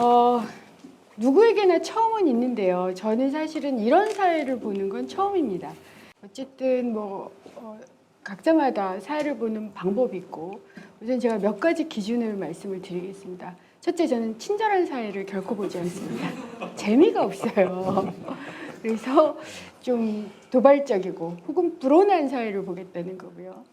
어, 누구에게나 처음은 있는데요. 저는 사실은 이런 사회를 보는 건 처음입니다. 어쨌든 각자마다 사회를 보는 방법이 있고, 우선 제가 몇 가지 기준을 말씀을 드리겠습니다. 첫째, 저는 친절한 사회를 결코 보지 않습니다. 재미가 없어요. 그래서 좀 도발적이고 혹은 불온한 사회를 보겠다는 거고요.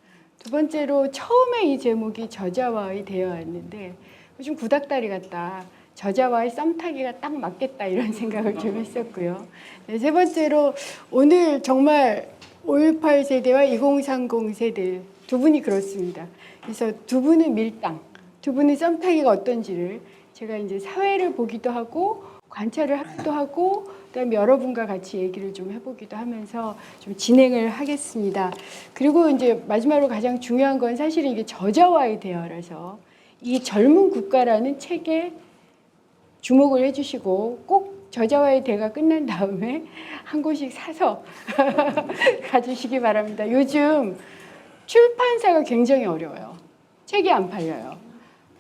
두 번째로, 처음에 이 제목이 저자와의 대화였는데 좀 구닥다리 같다. 저자와의 썸 타기가 딱 맞겠다, 이런 생각을 좀 했었고요. 네, 세 번째로, 오늘 정말 5.18 세대와 2030 세대 두 분이 그렇습니다. 그래서 두 분은 밀당, 두 분의 썸 타기가 어떤지를 제가 이제 사회를 보기도 하고 관찰을 하기도 하고, 그다음에 여러분과 같이 얘기를 좀 해보기도 하면서 좀 진행을 하겠습니다. 그리고 이제 마지막으로 가장 중요한 건 사실은 이게 저자와의 대화라서 이 젊은 국가라는 책에 주목을 해주시고, 꼭 저자와의 대화가 끝난 다음에 한 권씩 사서 가주시기 바랍니다. 요즘 출판사가 굉장히 어려워요. 책이 안 팔려요.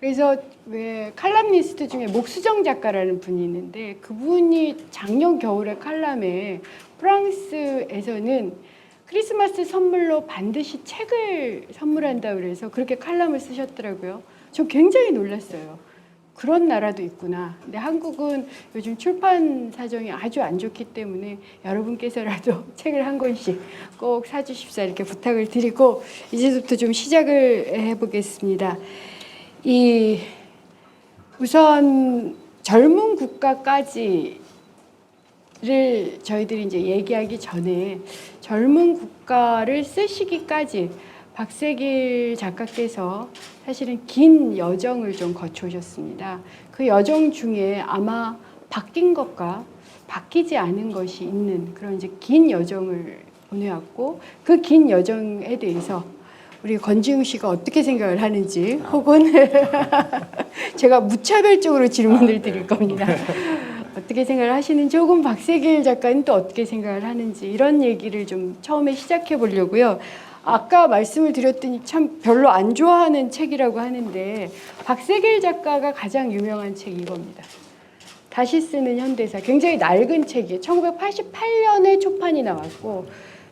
그래서 왜 칼럼니스트 중에 목수정 작가라는 분이 있는데, 그분이 작년 겨울에 칼럼에 프랑스에서는 크리스마스 선물로 반드시 책을 선물한다 그래서 그렇게 칼럼을 쓰셨더라고요. 저 굉장히 놀랐어요. 그런 나라도 있구나. 근데 한국은 요즘 출판 사정이 아주 안 좋기 때문에 여러분께서라도 책을 한 권씩 꼭 사주십사, 이렇게 부탁을 드리고 이제부터 좀 시작을 해보겠습니다. 우선 젊은 국가까지를 저희들이 이제 얘기하기 전에, 젊은 국가를 쓰시기까지 박세길 작가께서 사실은 긴 여정을 좀 거쳐오셨습니다. 그 여정 중에 아마 바뀐 것과 바뀌지 않은 것이 있는 그런 이제 긴 여정을 보내왔고, 그 긴 여정에 대해서 우리 권지웅 씨가 어떻게 생각을 하는지, 혹은 제가 무차별적으로 질문을 드릴 겁니다. 어떻게 생각을 하시는지, 혹은 박세길 작가는 또 어떻게 생각을 하는지, 이런 얘기를 좀 처음에 시작해 보려고요. 아까 말씀을 드렸더니 참 별로 안 좋아하는 책이라고 하는데, 박세길 작가가 가장 유명한 책이 이겁니다. 다시 쓰는 현대사. 굉장히 낡은 책이에요. 1988년에 초판이 나왔고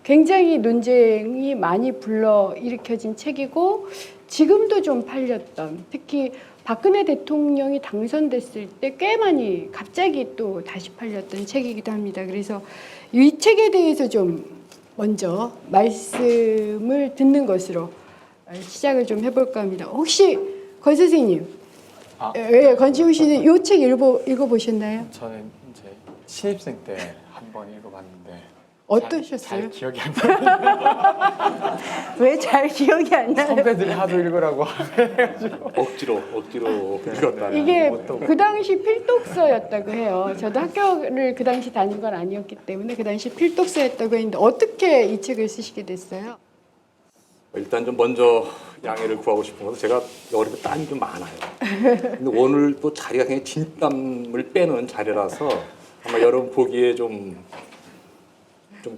굉장히 논쟁이 많이 불러일으켜진 책이고, 지금도 좀 팔렸던, 특히 박근혜 대통령이 당선됐을 때 꽤 많이 갑자기 또 다시 팔렸던 책이기도 합니다. 그래서 이 책에 대해서 좀 먼저 말씀을 듣는 것으로 시작을 좀 해볼까 합니다. 혹시 권 선생님, 권지웅 씨는 이 책 읽어보셨나요? 저는 이제 신입생 때 한 번 읽어봤는데 어떠셨어요? 잘 기억이 안 나요. 왜 잘 기억이 안 나요? 선배들이 하도 읽으라고 해가지고 억지로 읽었다는. 이게 그 당시 필독서였다고 해요. 저도 학교를 그 당시 다닌 건 아니었기 때문에 그 당시 필독서였다고 했는데, 어떻게 이 책을 쓰시게 됐어요? 일단 좀 먼저 양해를 구하고 싶은 것은, 제가 어릴 때 땀이 좀 많아요. 근데 오늘 또 자리가 굉장히 진땀을 빼는 자리라서 아마 여러분 보기에 좀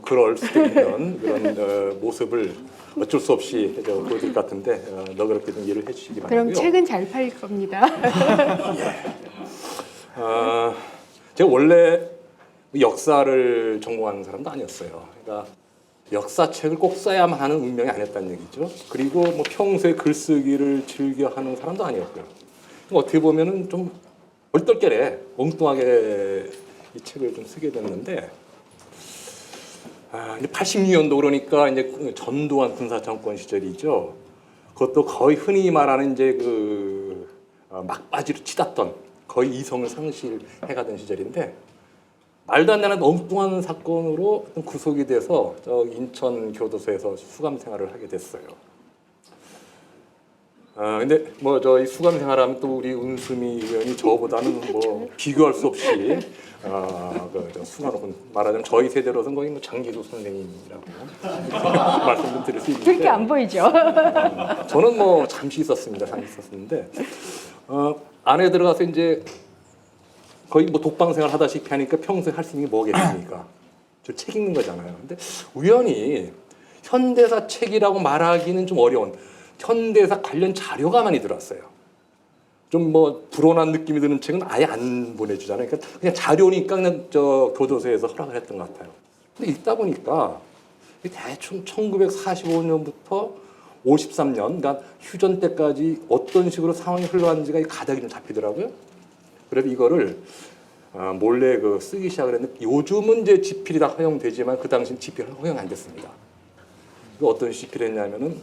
그럴 수도 있는 그런 모습을 어쩔 수 없이 보여드릴 것 같은데, 너그럽게 좀 이해를 해주시기 바라고요. 그럼 책은 잘 팔릴 겁니다. 제가 원래 역사를 전공하는 사람도 아니었어요. 그러니까 역사책을 꼭 써야만 하는 운명이 아니었다는 얘기죠. 그리고 뭐 평소에 글쓰기를 즐겨하는 사람도 아니었고요. 어떻게 보면은 좀 얼떨결에 엉뚱하게 이 책을 좀 쓰게 됐는데, 이제 86년도 그러니까 이제 전두환 군사정권 시절이죠. 그것도 거의 흔히 말하는 이제 막바지로 치닫던, 거의 이성을 상실해가던 시절인데, 말도 안 되는 엉뚱한 사건으로 구속이 돼서 인천 교도소에서 수감 생활을 하게 됐어요. 근데 이 수감 생활하면 또 우리 은수미 의원이 저보다는 비교할 수 없이 수감하고 말하자면 저희 세대로서는 거의 장기도 선생님이라고 말씀 좀 드릴 수 있는데, 그렇게 안 보이죠? 저는 잠시 있었는데 안에 들어가서 이제 거의 독방 생활 하다시피 하니까 평소에 할 수 있는 게 뭐겠습니까? 저 책 읽는 거잖아요. 근데 우연히 현대사 책이라고 말하기는 좀 어려운 현대사 관련 자료가 많이 들어왔어요. 좀 뭐 불온한 느낌이 드는 책은 아예 안 보내주잖아요. 그러니까 그냥 자료니까 그냥 저 교도소에서 허락을 했던 것 같아요. 근데 읽다 보니까 대충 1945년부터 53년, 그러니까 휴전 때까지 어떤 식으로 상황이 흘러왔는지가 가닥이 좀 잡히더라고요. 그래서 이거를 몰래 쓰기 시작을 했는데 요즘은 이제 지필이 다 허용되지만 그 당시는 지필은 허용 안 됐습니다. 이거 어떤 지필을 했냐면은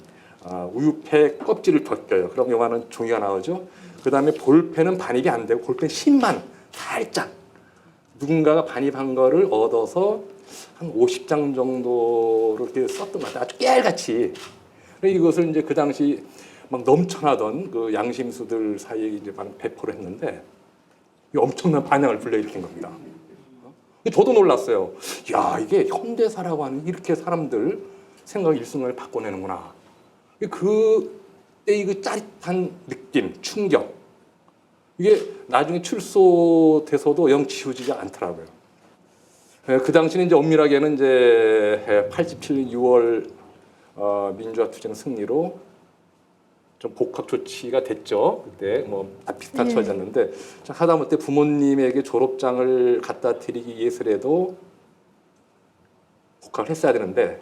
우유패 껍질을 벗겨요. 그럼 요만한 종이가 나오죠. 그 다음에 볼펜은 반입이 안 되고 볼펜芯만 살짝 누군가가 반입한 거를 얻어서 한 50장 정도로 이렇게 썼던 것 같아요. 아주 깨알같이. 이것을 이제 그 당시 막 넘쳐나던 그 양심수들 사이에 이제 막 배포를 했는데 엄청난 반향을 불러일으킨 겁니다. 저도 놀랐어요. 야, 이게 현대사라고 하는 이렇게 사람들 생각 일승을 바꿔내는구나. 그때 그 짜릿한 느낌, 충격. 이게 나중에 출소돼서도 영 지워지지 않더라고요. 그 당시는 이제 엄밀하게는 이제 87년 6월 민주화 투쟁 승리로 좀 복학 조치가 됐죠. 그때 뭐 비슷한 처지였는데 하다못해 부모님에게 졸업장을 갖다 드리기 위해서라도 복학을 했어야 되는데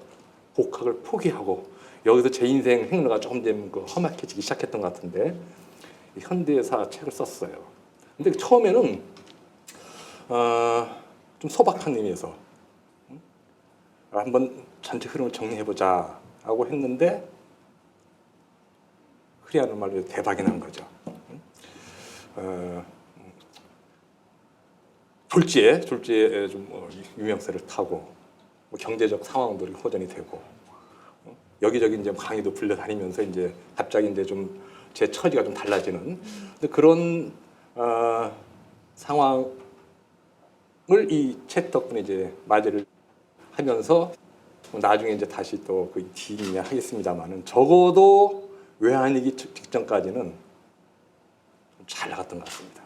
복학을 포기하고 여기서 제 인생 행로가 조금 험악해지기 시작했던 것 같은데 현대사 책을 썼어요. 근데 처음에는 좀 소박한 의미에서 한번 전체 흐름을 정리해보자 하고 했는데 흐리하는 말로 대박이 난 거죠. 졸지에 좀 유명세를 타고 경제적 상황도 호전이 되고 여기저기 이제 강의도 불려다니면서 이제 갑자기 이제 좀 제 처지가 좀 달라지는 그런 상황을 이 책 덕분에 이제 맞이를 하면서 나중에 이제 다시 또 그 뒤이냐 하겠습니다만은 적어도 외환위기 직전까지는 좀 잘 나갔던 것 같습니다.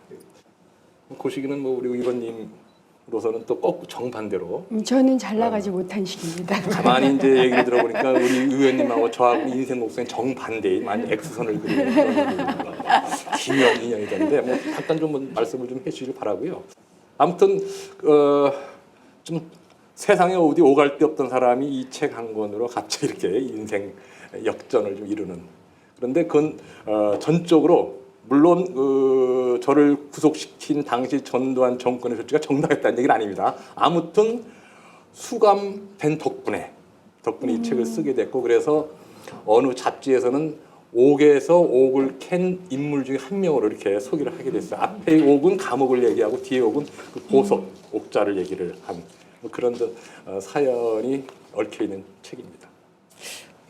그 시기는 뭐 우리 의원님으로서는 또 꼭 정반대로 저는 잘 나가지 못한 시기입니다. 가만히 이제 얘기를 들어보니까 우리 의원님하고 저하고 인생 목표는 정반대인 많이 X선을 그리는 그런 기묘한 인연이던데 뭐 잠깐 좀 말씀을 좀 해주시길 바라고요. 아무튼 좀 세상에 어디 오갈 데 없던 사람이 이 책 한 권으로 갑자기 이렇게 인생 역전을 좀 이루는 그런데 그건 전적으로 물론 저를 구속시킨 당시 전두환 정권의 조치가 정당했다는 얘기는 아닙니다. 아무튼 수감된 덕분에 이 책을 쓰게 됐고 그래서 어느 잡지에서는 옥에서 옥을 캔 인물 중에 한 명으로 이렇게 소개를 하게 됐어요. 앞에 옥은 감옥을 얘기하고 뒤에 옥은 그 보석 옥자를 얘기를 한 그런 사연이 얽혀 있는 책입니다.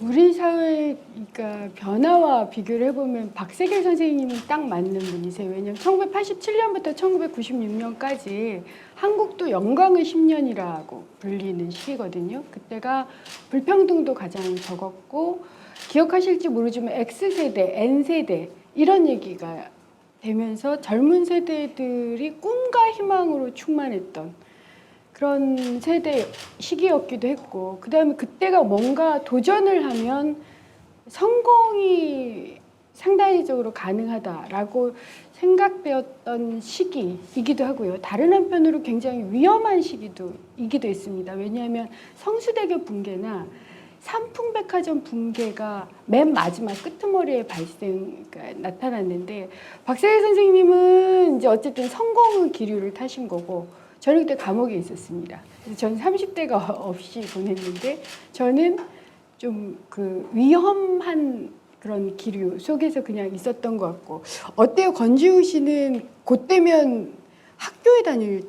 우리 사회의 그러니까 변화와 비교를 해보면 박세계 선생님은 딱 맞는 분이세요. 왜냐하면 1987년부터 1996년까지 한국도 영광의 10년이라고 불리는 시기거든요. 그때가 불평등도 가장 적었고 기억하실지 모르지만 X세대, N세대 이런 얘기가 되면서 젊은 세대들이 꿈과 희망으로 충만했던 그런 세대 시기였기도 했고 그다음에 그때가 뭔가 도전을 하면 성공이 상당히적으로 가능하다라고 생각되었던 시기이기도 하고요. 다른 한편으로 굉장히 위험한 시기이기도 했습니다. 왜냐하면 성수대교 붕괴나 삼풍백화점 붕괴가 맨 마지막 끄트머리에 나타났는데 박세계 선생님은 이제 어쨌든 성공의 기류를 타신 거고 저는 그때 감옥에 있었습니다. 그래서 저는 30대가 없이 보냈는데 저는 좀 그 위험한 그런 기류 속에서 그냥 있었던 것 같고 어때요? 권지우 씨는 그때면 학교에 다닐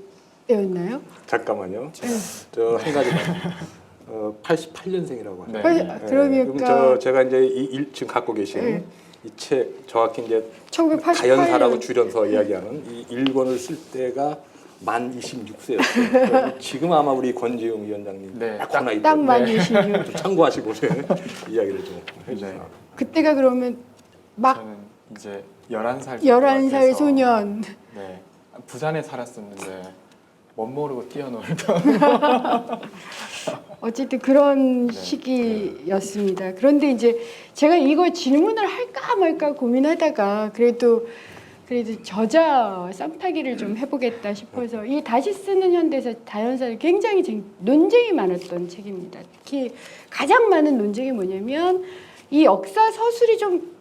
때였나요? 잠깐만요. 저 한 가지만 88년생이라고 하죠. 네. 그러니까 제가 이제 지금 갖고 계신 이 책 정확히 이제 1988년 가연사라고 줄여서 이야기하는 이 1권을 쓸 때가 만 26세였어요. 지금 아마 우리 권지웅 위원장님 네, 딱 나이 딱 때문에 만 26. 좀 참고하시고 이야기를 좀 해주세요. 네. 그때가 그러면 막 저는 이제 11살 11살 소년 네. 부산에 살았었는데 멋 모르고 뛰어놀던 어쨌든 그런 네. 시기였습니다. 그런데 이제 제가 이거 질문을 할까 말까 고민하다가 그래도 그래도 저자 썸타기를 좀 해보겠다 싶어서 이 다시 쓰는 현대사 자연사를 굉장히 논쟁이 많았던 책입니다. 특히 가장 많은 논쟁이 뭐냐면 이 역사 서술이 좀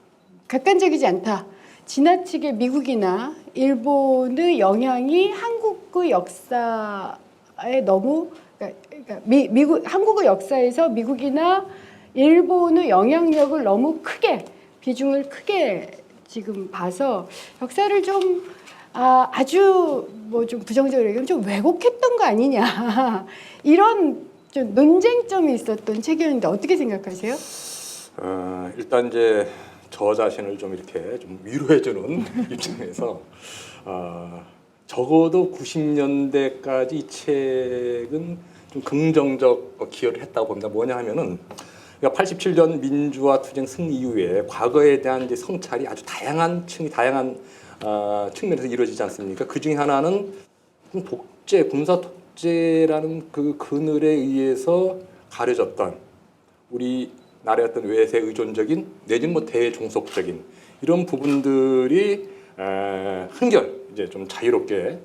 객관적이지 않다. 지나치게 미국이나 일본의 영향이 한국의 역사에 너무 미국 한국의 역사에서 미국이나 일본의 영향력을 너무 크게 비중을 크게 지금 봐서 역사를 좀 아주 뭐 좀 부정적으로 얘기하면 좀 왜곡했던 거 아니냐 이런 좀 논쟁점이 있었던 책이었는데 어떻게 생각하세요? 일단 이제 저 자신을 좀 이렇게 좀 위로해주는 입장에서 적어도 90년대까지 이 책은 좀 긍정적 기여를 했다고 봅니다. 뭐냐 하면은 그러니까 87년 민주화 투쟁 승리 이후에 과거에 대한 이제 성찰이 아주 다양한 측면에서 이루어지지 않습니까? 그 중에 하나는 군사 독재라는 그 그늘에 의해서 가려졌던 우리 나라의 어떤 외세 의존적인 내지는 뭐 대종속적인 이런 부분들이 한결 이제 좀 자유롭게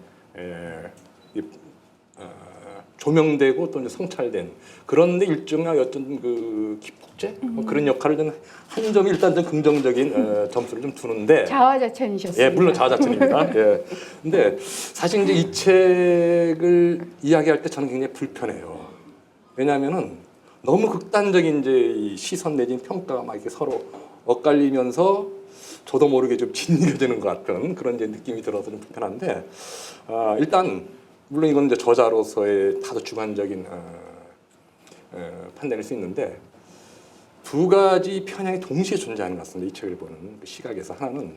조명되고 또 이제 성찰된 그런데 일종의 어떤 그 기폭제 뭐 그런 역할을 좀 한 점이 일단 좀 긍정적인 점수를 좀 두는데 자화자찬이셨습니다. 예, 물론 자화자찬입니다. 예. 근데 사실 이제 이 책을 이야기할 때 저는 굉장히 불편해요. 왜냐하면은 너무 극단적인 이제 이 시선 내지는 평가가 막 이렇게 서로 엇갈리면서 저도 모르게 좀 짓눌려지는 것 같은 그런 이제 느낌이 들어서 좀 불편한데 일단 물론 이건 이제 저자로서의 다소 주관적인 판단일 수 있는데 두 가지 편향이 동시에 존재하는 것 같습니다. 이 책을 보는 그 시각에서 하나는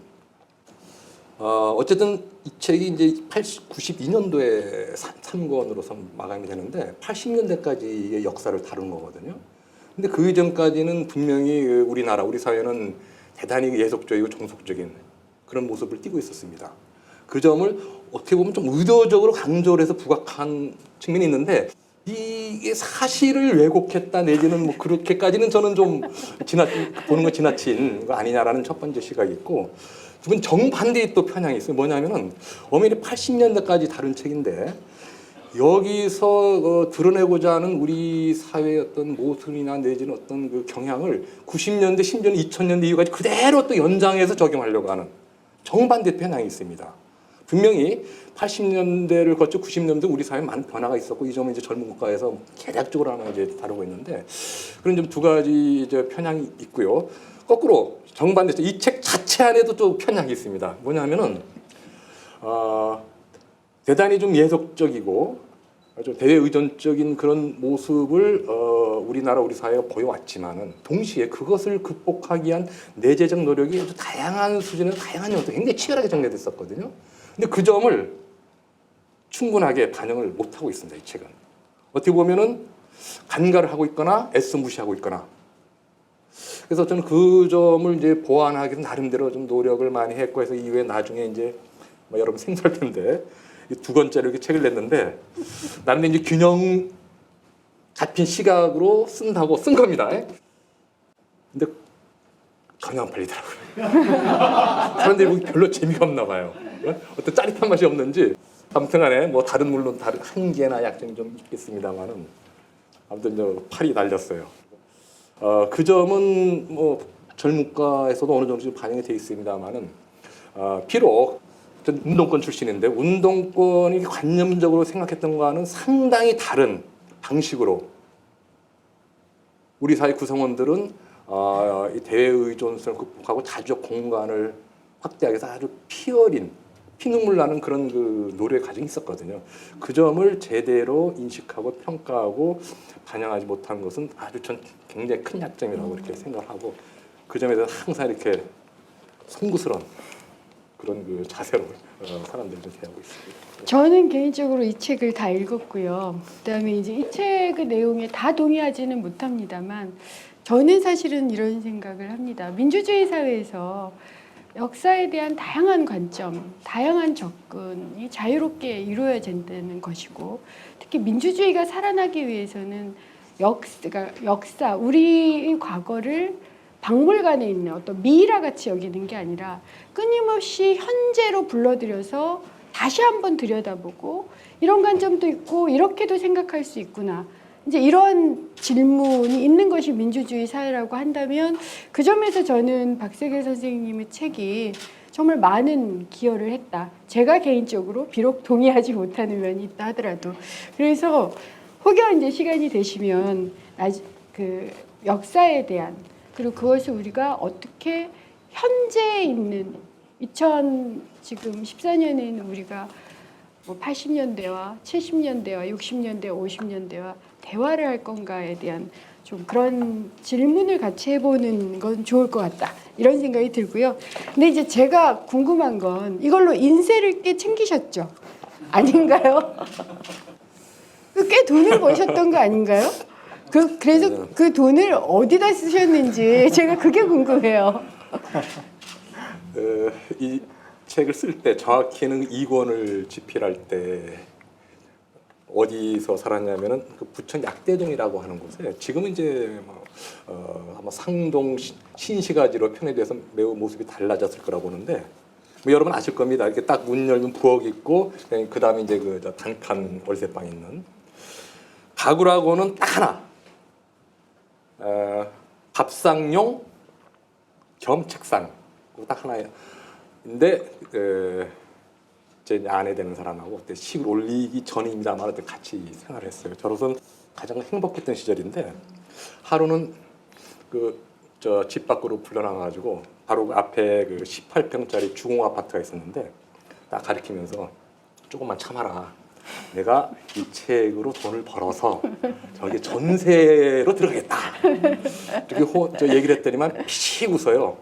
어쨌든 이 책이 이제 92년도에 3권으로서 마감이 되는데 80년대까지의 역사를 다룬 거거든요. 근데 그 이전까지는 분명히 우리나라, 우리 사회는 대단히 예속적이고 종속적인 그런 모습을 띠고 있었습니다. 그 점을 어떻게 보면 좀 의도적으로 강조를 해서 부각한 측면이 있는데 이게 사실을 왜곡했다 내지는 뭐 그렇게까지는 저는 좀 보는 거 지나친 거 아니냐라는 첫 번째 시각이 있고 두 번 정반대의 또 편향이 있어요. 뭐냐면은 엄연히 80년대까지 다룬 책인데 여기서 드러내고자 하는 우리 사회의 어떤 모습이나 내지는 어떤 그 경향을 90년대 심지어는 2000년대 이후까지 그대로 또 연장해서 적용하려고 하는 정반대 편향이 있습니다. 분명히 80년대를 거쳐 90년대 우리 사회에 많은 변화가 있었고 이 점은 이제 젊은 국가에서 개략적으로 하나 이제 다루고 있는데 그런 좀 두 가지 이제 편향이 있고요. 거꾸로 정반대죠. 이 책 자체 안에도 또 편향이 있습니다. 뭐냐면은 대단히 좀 예속적이고 좀 대외의존적인 그런 모습을 우리나라 우리 사회가 보여왔지만은 동시에 그것을 극복하기 위한 내재적 노력이 아주 다양한 수준의 다양한 형태 굉장히 치열하게 정리됐었거든요. 근데 그 점을 충분하게 반영을 못하고 있습니다. 이 책은 어떻게 보면은 간과를 하고 있거나 애써 무시하고 있거나 그래서 저는 그 점을 이제 보완하기 위해서 나름대로 좀 노력을 많이 했고 해서 이후에 나중에 이제 뭐 여러분 생소할 텐데 두 권째로 이렇게 책을 냈는데 나는 이제 균형 잡힌 시각으로 쓴다고 쓴 겁니다. 근데 전혀 안 팔리더라고요. 사람들이 보기 별로 재미가 없나 봐요. 어떤 짜릿한 맛이 없는지 아무튼간에 뭐 다른 물론 다른 한계나 약점이 좀 있겠습니다만은 아무튼 저 팔이 날렸어요. 그 점은 뭐 젊은과에서도 어느 정도 반영이 돼 있습니다만은 비록 전 운동권 출신인데 운동권이 관념적으로 생각했던 거와는 상당히 다른 방식으로 우리 사회 구성원들은 이 대의존성을 극복하고 자주적 공간을 확대하기 위해서 아주 피눈물 나는 그런 그 노래 과정이 있었거든요. 그 점을 제대로 인식하고 평가하고 반영하지 못한 것은 아주 전 굉장히 큰 약점이라고 이렇게 생각하고 그 점에 대해서 항상 이렇게 송구스러운 그런 그 자세로 사람들이 좀 대하고 있습니다. 저는 개인적으로 이 책을 다 읽었고요. 그다음에 이제 이 책의 내용에 다 동의하지는 못합니다만 저는 사실은 이런 생각을 합니다. 민주주의 사회에서 역사에 대한 다양한 관점, 다양한 접근이 자유롭게 이루어야 된다는 것이고 특히 민주주의가 살아나기 위해서는 역사, 우리의 과거를 박물관에 있는 어떤 미이라 같이 여기는 게 아니라 끊임없이 현재로 불러들여서 다시 한번 들여다보고 이런 관점도 있고 이렇게도 생각할 수 있구나. 이제 이런 질문이 있는 것이 민주주의 사회라고 한다면 그 점에서 저는 박세계 선생님의 책이 정말 많은 기여를 했다. 제가 개인적으로 비록 동의하지 못하는 면이 있다 하더라도. 그래서 혹여 이제 시간이 되시면 그 역사에 대한 그리고 그것을 우리가 어떻게 현재에 있는 지금 14년에는 우리가 뭐 80년대와 70년대와 60년대, 50년대와 대화를 할 건가에 대한 좀 그런 질문을 같이 해보는 건 좋을 것 같다. 이런 생각이 들고요. 근데 이제 제가 궁금한 건 이걸로 인세를 꽤 챙기셨죠? 아닌가요? 꽤 돈을 버셨던 거 아닌가요? 그래서 그 돈을 어디다 쓰셨는지 제가 그게 궁금해요. 이 책을 쓸 때 정확히는 2권을 집필할 때 어디서 살았냐면은 그 부천 약대동이라고 하는 곳에 지금은 이제 아마 상동 신시가지로 편입돼서 매우 모습이 달라졌을 거라고 보는데 뭐 여러분 아실 겁니다. 이렇게 딱 문 열면 부엌 있고 그 다음에 이제 그 단칸 월세방 있는 가구라고는 딱 하나 밥상용 겸 책상 딱 하나예요. 근데 제 아내 되는 사람하고 그때 식을 올리기 전입니다만 그때 같이 생활을 했어요. 저로서는 가장 행복했던 시절인데 하루는 저 집 밖으로 불러나가지고 바로 그 앞에 그 18평짜리 주공 아파트가 있었는데 딱 가리키면서 조금만 참아라. 내가 이 책으로 돈을 벌어서 저기 전세로 들어가겠다. 이렇게 저 얘기를 했더니만 피식 웃어요.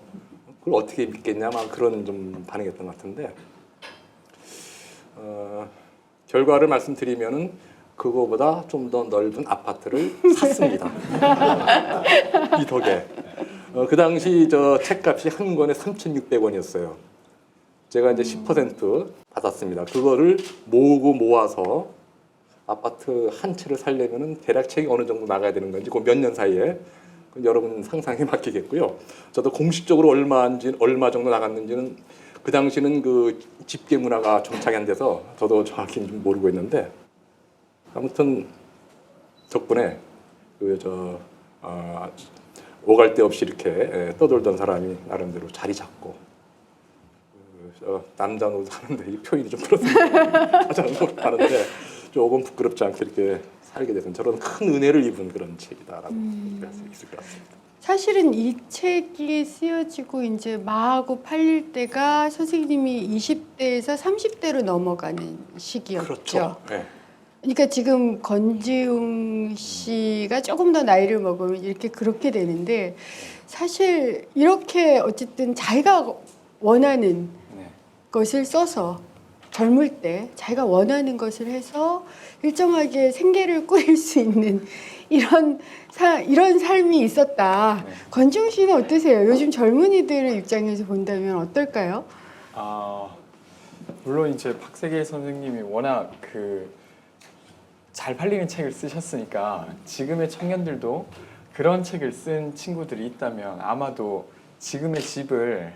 그걸 어떻게 믿겠냐 막 그런 좀 반응이었던 것 같은데 결과를 말씀드리면은 그거보다 좀 더 넓은 아파트를 샀습니다. 이 덕에 그 당시 저 책값이 한 권에 3,600원이었어요. 제가 이제 10% 받았습니다. 그거를 모으고 모아서 아파트 한 채를 살려면은 대략 책이 어느 정도 나가야 되는 건지 그 몇 년 사이에 여러분 상상에 맡기겠고요. 저도 공식적으로 얼마 정도 나갔는지는 그 당시는 그 집계 문화가 정착이 안 돼서 저도 정확히 좀 모르고 있는데 아무튼 덕분에 오갈 데 없이 이렇게 떠돌던 사람이 나름대로 자리 잡고 남자 노릇 하는데 이 표현이 좀 그렇습니다. 저는 하는데 조금 부끄럽지 않게 이렇게 살게 돼서 저런 큰 은혜를 입은 그런 책이다라고 얘기할 수 있을 것 같습니다. 사실은 이 책이 쓰여지고 이제 마하고 팔릴 때가 선생님이 20대에서 30대로 넘어가는 시기였죠. 그렇죠. 네. 그러니까 지금 권지웅 씨가 조금 더 나이를 먹으면 이렇게 그렇게 되는데 사실 이렇게 어쨌든 자기가 원하는 것을 써서 젊을 때 자기가 원하는 것을 해서 일정하게 생계를 꾸릴 수 있는 이런 삶이 있었다. 네. 권지웅 씨는 어떠세요? 요즘 젊은이들의 입장에서 본다면 어떨까요? 물론 이제 박세계 선생님이 워낙 잘 팔리는 책을 쓰셨으니까 지금의 청년들도 그런 책을 쓴 친구들이 있다면 아마도 지금의 집을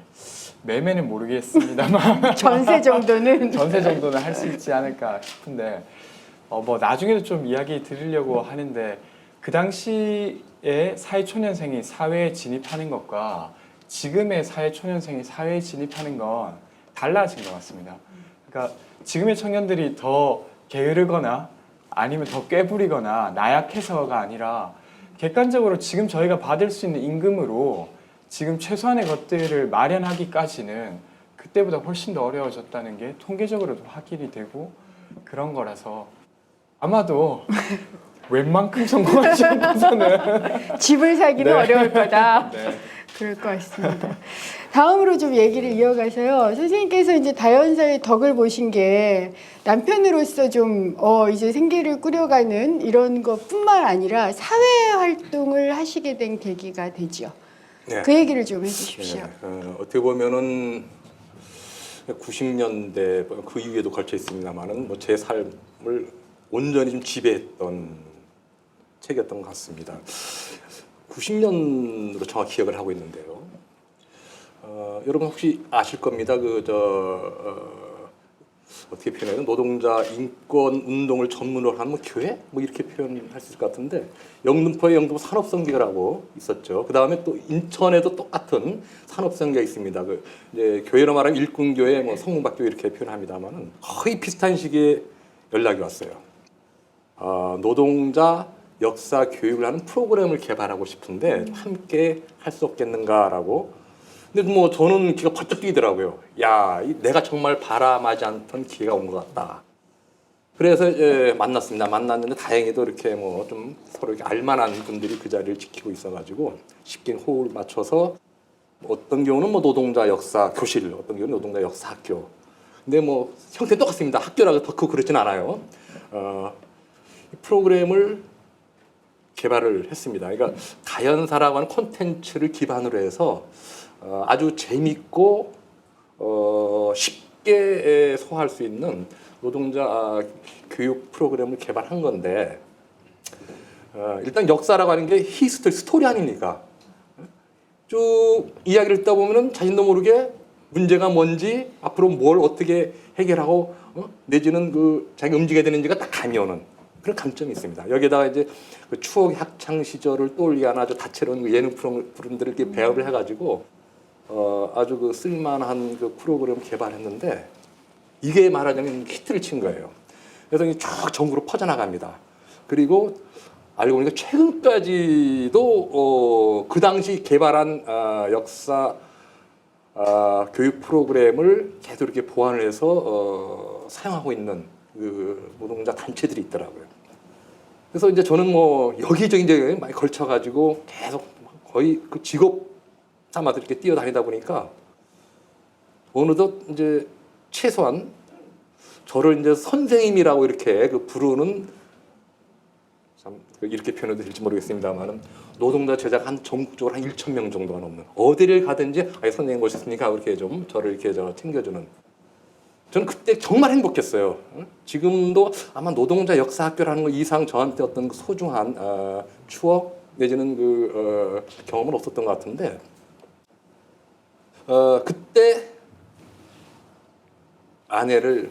매매는 모르겠습니다만 전세 정도는 할 수 있지 않을까 싶은데 뭐 나중에도 좀 이야기 드리려고 하는데 그 당시에 사회초년생이 사회에 진입하는 것과 지금의 사회초년생이 사회에 진입하는 건 달라진 것 같습니다. 그러니까 지금의 청년들이 더 게으르거나 아니면 더 꾀부리거나 나약해서가 아니라 객관적으로 지금 저희가 받을 수 있는 임금으로 지금 최소한의 것들을 마련하기까지는 그때보다 훨씬 더 어려워졌다는 게 통계적으로도 확인이 되고 그런 거라서 아마도 웬만큼 성공하지 않고서는 집을 사기는 네. 어려울 거다. 네. 그럴 것 같습니다. 다음으로 좀 얘기를 이어가서요. 선생님께서 이제 다연사의 덕을 보신 게 남편으로서 좀 이제 생계를 꾸려가는 이런 것뿐만 아니라 사회 활동을 하시게 된 계기가 되죠. 네. 그 얘기를 좀 해주십시오. 어떻게 보면은 90년대 그 이후에도 걸쳐 있습니다만은 뭐 제 삶을 온전히 좀 지배했던 책이었던 것 같습니다. 90년으로 정확히 기억을 하고 있는데요. 여러분 혹시 아실 겁니다. 어떻게 표현해요? 노동자 인권 운동을 전문으로 하는 뭐 교회? 뭐 이렇게 표현할 수 있을 것 같은데 영등포에 영등포 산업선교라고 있었죠. 그 다음에 또 인천에도 똑같은 산업선교가 있습니다. 이제 교회로 말하면 일꾼교회, 뭐 성문박교회 이렇게 표현합니다만은 거의 비슷한 시기에 연락이 왔어요. 노동자 역사 교육을 하는 프로그램을 개발하고 싶은데 함께 할 수 없겠는가라고. 근데 뭐 저는 기가 퍼쩍 뛰더라고요. 야, 내가 정말 바람하지 않던 기회가 온 것 같다. 그래서 만났습니다. 만났는데 다행히도 이렇게 뭐 좀 서로 이렇게 알만한 분들이 그 자리를 지키고 있어가지고 쉽게 호흡을 맞춰서 어떤 경우는 뭐 노동자 역사 교실, 어떤 경우는 노동자 역사 학교. 근데 뭐 형태 똑같습니다. 학교라고 더 크고 그렇진 않아요. 이 프로그램을 개발을 했습니다. 그러니까 가연사라고 하는 콘텐츠를 기반으로 해서 아주 재밌고 쉽게 소화할 수 있는 노동자 교육 프로그램을 개발한 건데 일단 역사라고 하는 게 히스토리, 스토리 아닙니까? 쭉 이야기를 듣다 보면은 자신도 모르게 문제가 뭔지 앞으로 뭘 어떻게 해결하고 내지는 자기가 움직여야 되는지가 딱 감이 오는 그런 감점이 있습니다. 여기에다가 이제 그 추억의 학창 시절을 떠올리게 하는 아주 다채로운 예능 프로그램들을 이렇게 배합을 해가지고 아주 쓸만한 프로그램 개발했는데 이게 말하자면 히트를 친 거예요. 그래서 쭉 전국으로 퍼져나갑니다. 그리고 알고 보니까 최근까지도 그 당시 개발한 역사 교육 프로그램을 계속 이렇게 보완을 해서 사용하고 있는 노동자 단체들이 있더라고요. 그래서 이제 저는 뭐 여기저기 이제 많이 걸쳐가지고 계속 거의 그 직업 삼아서 이렇게 뛰어다니다 보니까 어느덧 이제 최소한 저를 이제 선생님이라고 이렇게 부르는 참 이렇게 표현해도 될지 모르겠습니다만은 노동자 제자가 한 전국적으로 한 1,000명 정도가 넘는 어디를 가든지 선생님 오셨으니까 이렇게 좀 저를 이렇게 챙겨주는 저는 그때 정말 행복했어요. 지금도 아마 노동자 역사학교라는 거 이상 저한테 어떤 소중한 추억 내지는 경험은 없었던 것 같은데 그때 아내를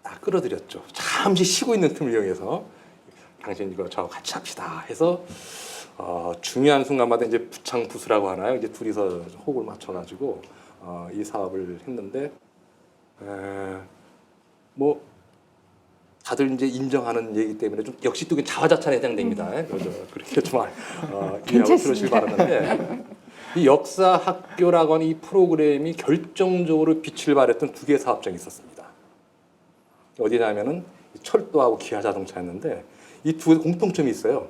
다 끌어들였죠. 잠시 쉬고 있는 틈을 이용해서 당신 이거 저하고 같이 합시다 해서 중요한 순간마다 이제 부창부수라고 하나요? 이제 둘이서 호흡을 맞춰가지고 이 사업을 했는데 뭐 다들 이제 인정하는 얘기 때문에 좀 역시 또 자화자찬에 해당됩니다. 그렇게 좀 이해하고 들으시길 바랐는데 이 역사학교라고 하는 이 프로그램이 결정적으로 빛을 발했던 두 개의 사업장이 있었습니다. 어디냐면은 철도하고 기아자동차였는데 이 두 개 공통점이 있어요.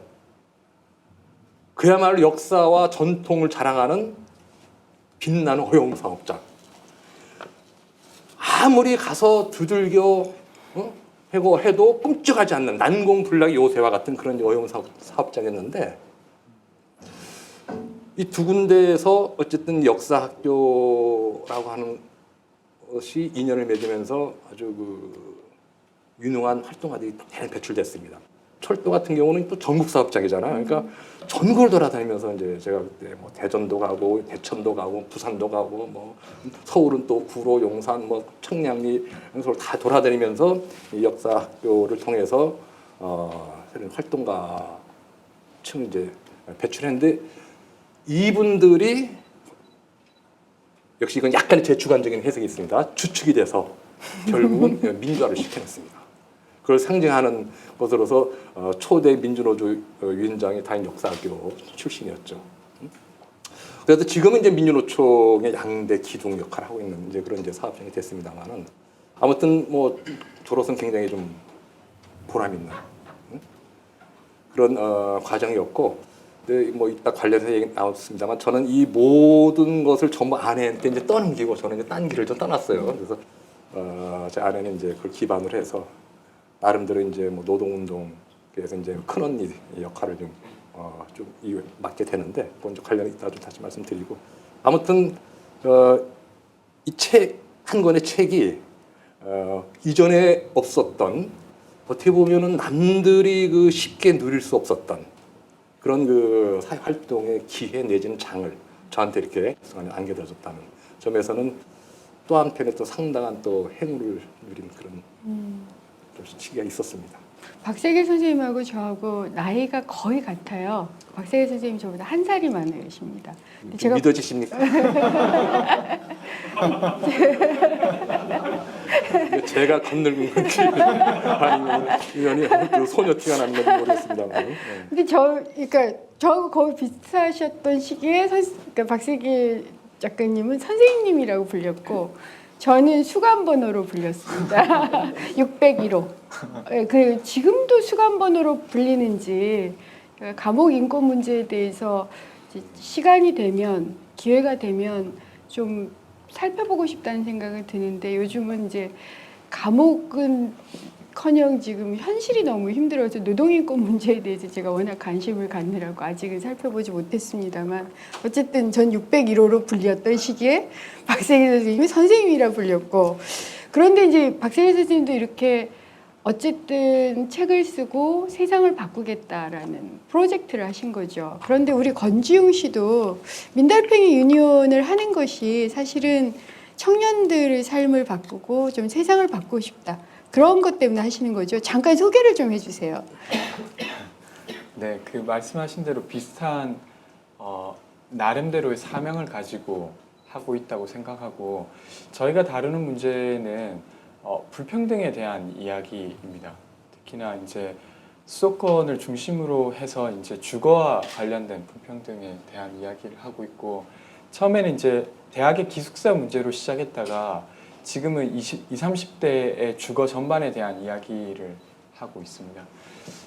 그야말로 역사와 전통을 자랑하는 빛나는 어용 사업장. 아무리 가서 두들겨 해도 끔찍하지 않는 난공불락의 요새와 같은 그런 어용 사업장이었는데 이 두 군데에서 어쨌든 역사학교라고 하는 것이 인연을 맺으면서 아주 유능한 활동가들이 대량 배출됐습니다. 철도 같은 경우는 또 전국 사업장이잖아요. 그러니까 전국을 돌아다니면서 이제 제가 그때 뭐 대전도 가고 대천도 가고 부산도 가고 뭐 서울은 또 구로, 용산, 뭐 청량리 서로 다 돌아다니면서 이 역사학교를 통해서 활동가층 이제 배출했는데 이분들이 역시 이건 약간의 제 주관적인 해석이 있습니다. 주축이 돼서 결국은 민주화를 시켜냈습니다. 그걸 상징하는 것으로서 초대 민주노조 위원장이 다인 역사학교 출신이었죠. 그래서 지금은 이제 민주노총의 양대 기둥 역할을 하고 있는 이제 그런 이제 사업장이 됐습니다만은 아무튼 뭐 저로서는 굉장히 좀 보람 있는 그런 과정이었고. 뭐 이따 관련해서 얘기 나왔습니다만 저는 이 모든 것을 전부 아내한테 이제 떠넘기고 저는 이제 딴 길을 좀 떠났어요. 그래서 제 아내는 이제 그걸 기반으로 해서 나름대로 이제 뭐 노동운동에서 이제 큰 언니 역할을 좀 맡게 되는데 먼저 관련해 이따 좀 다시 말씀드리고 아무튼 이 책 한 권의 책이 이전에 없었던 어떻게 보면은 남들이 쉽게 누릴 수 없었던 그런 그 사회 활동의 기회 내지는 장을 저한테 이렇게 안겨들어줬다는 점에서는 또 한편에 또 상당한 또 행운을 누린 그런 좀 시기가 있었습니다. 박세계 선생님하고 저하고 나이가 거의 같아요. 박세계 선생님 저보다 한 살이 많으십니다. 근데 좀 믿어지십니까? 제가 겁늙은 건지 아니면 우연히 그 소녀 티가 나는 건지 모르겠습니다만. 네. 근데 그러니까 저하고 거의 비슷하셨던 시기에 그러니까 박세계 작가님은 선생님이라고 불렸고 저는 수감번호로 불렸습니다. 601호. 그 지금도 수감번호로 불리는지 감옥 인권 문제에 대해서 시간이 되면 기회가 되면 좀 살펴보고 싶다는 생각을 드는데 요즘은 이제 감옥은커녕 지금 현실이 너무 힘들어서 노동인권 문제에 대해서 제가 워낙 관심을 갖느라고 아직은 살펴보지 못했습니다만 어쨌든 전 601호로 불렸던 시기에 박세계 선생님이 선생님이라 불렸고 그런데 이제 박세계 선생님도 이렇게 어쨌든 책을 쓰고 세상을 바꾸겠다라는 프로젝트를 하신 거죠. 그런데 우리 권지웅 씨도 민달팽이 유니온을 하는 것이 사실은 청년들의 삶을 바꾸고 좀 세상을 바꾸고 싶다. 그런 것 때문에 하시는 거죠. 잠깐 소개를 좀 해주세요. 네, 그 말씀하신 대로 비슷한 나름대로의 사명을 가지고 하고 있다고 생각하고 저희가 다루는 문제는 불평등에 대한 이야기입니다. 특히나 이제 수도권을 중심으로 해서 이제 주거와 관련된 불평등에 대한 이야기를 하고 있고 처음에는 이제 대학의 기숙사 문제로 시작했다가 지금은 20, 30대의 주거 전반에 대한 이야기를 하고 있습니다.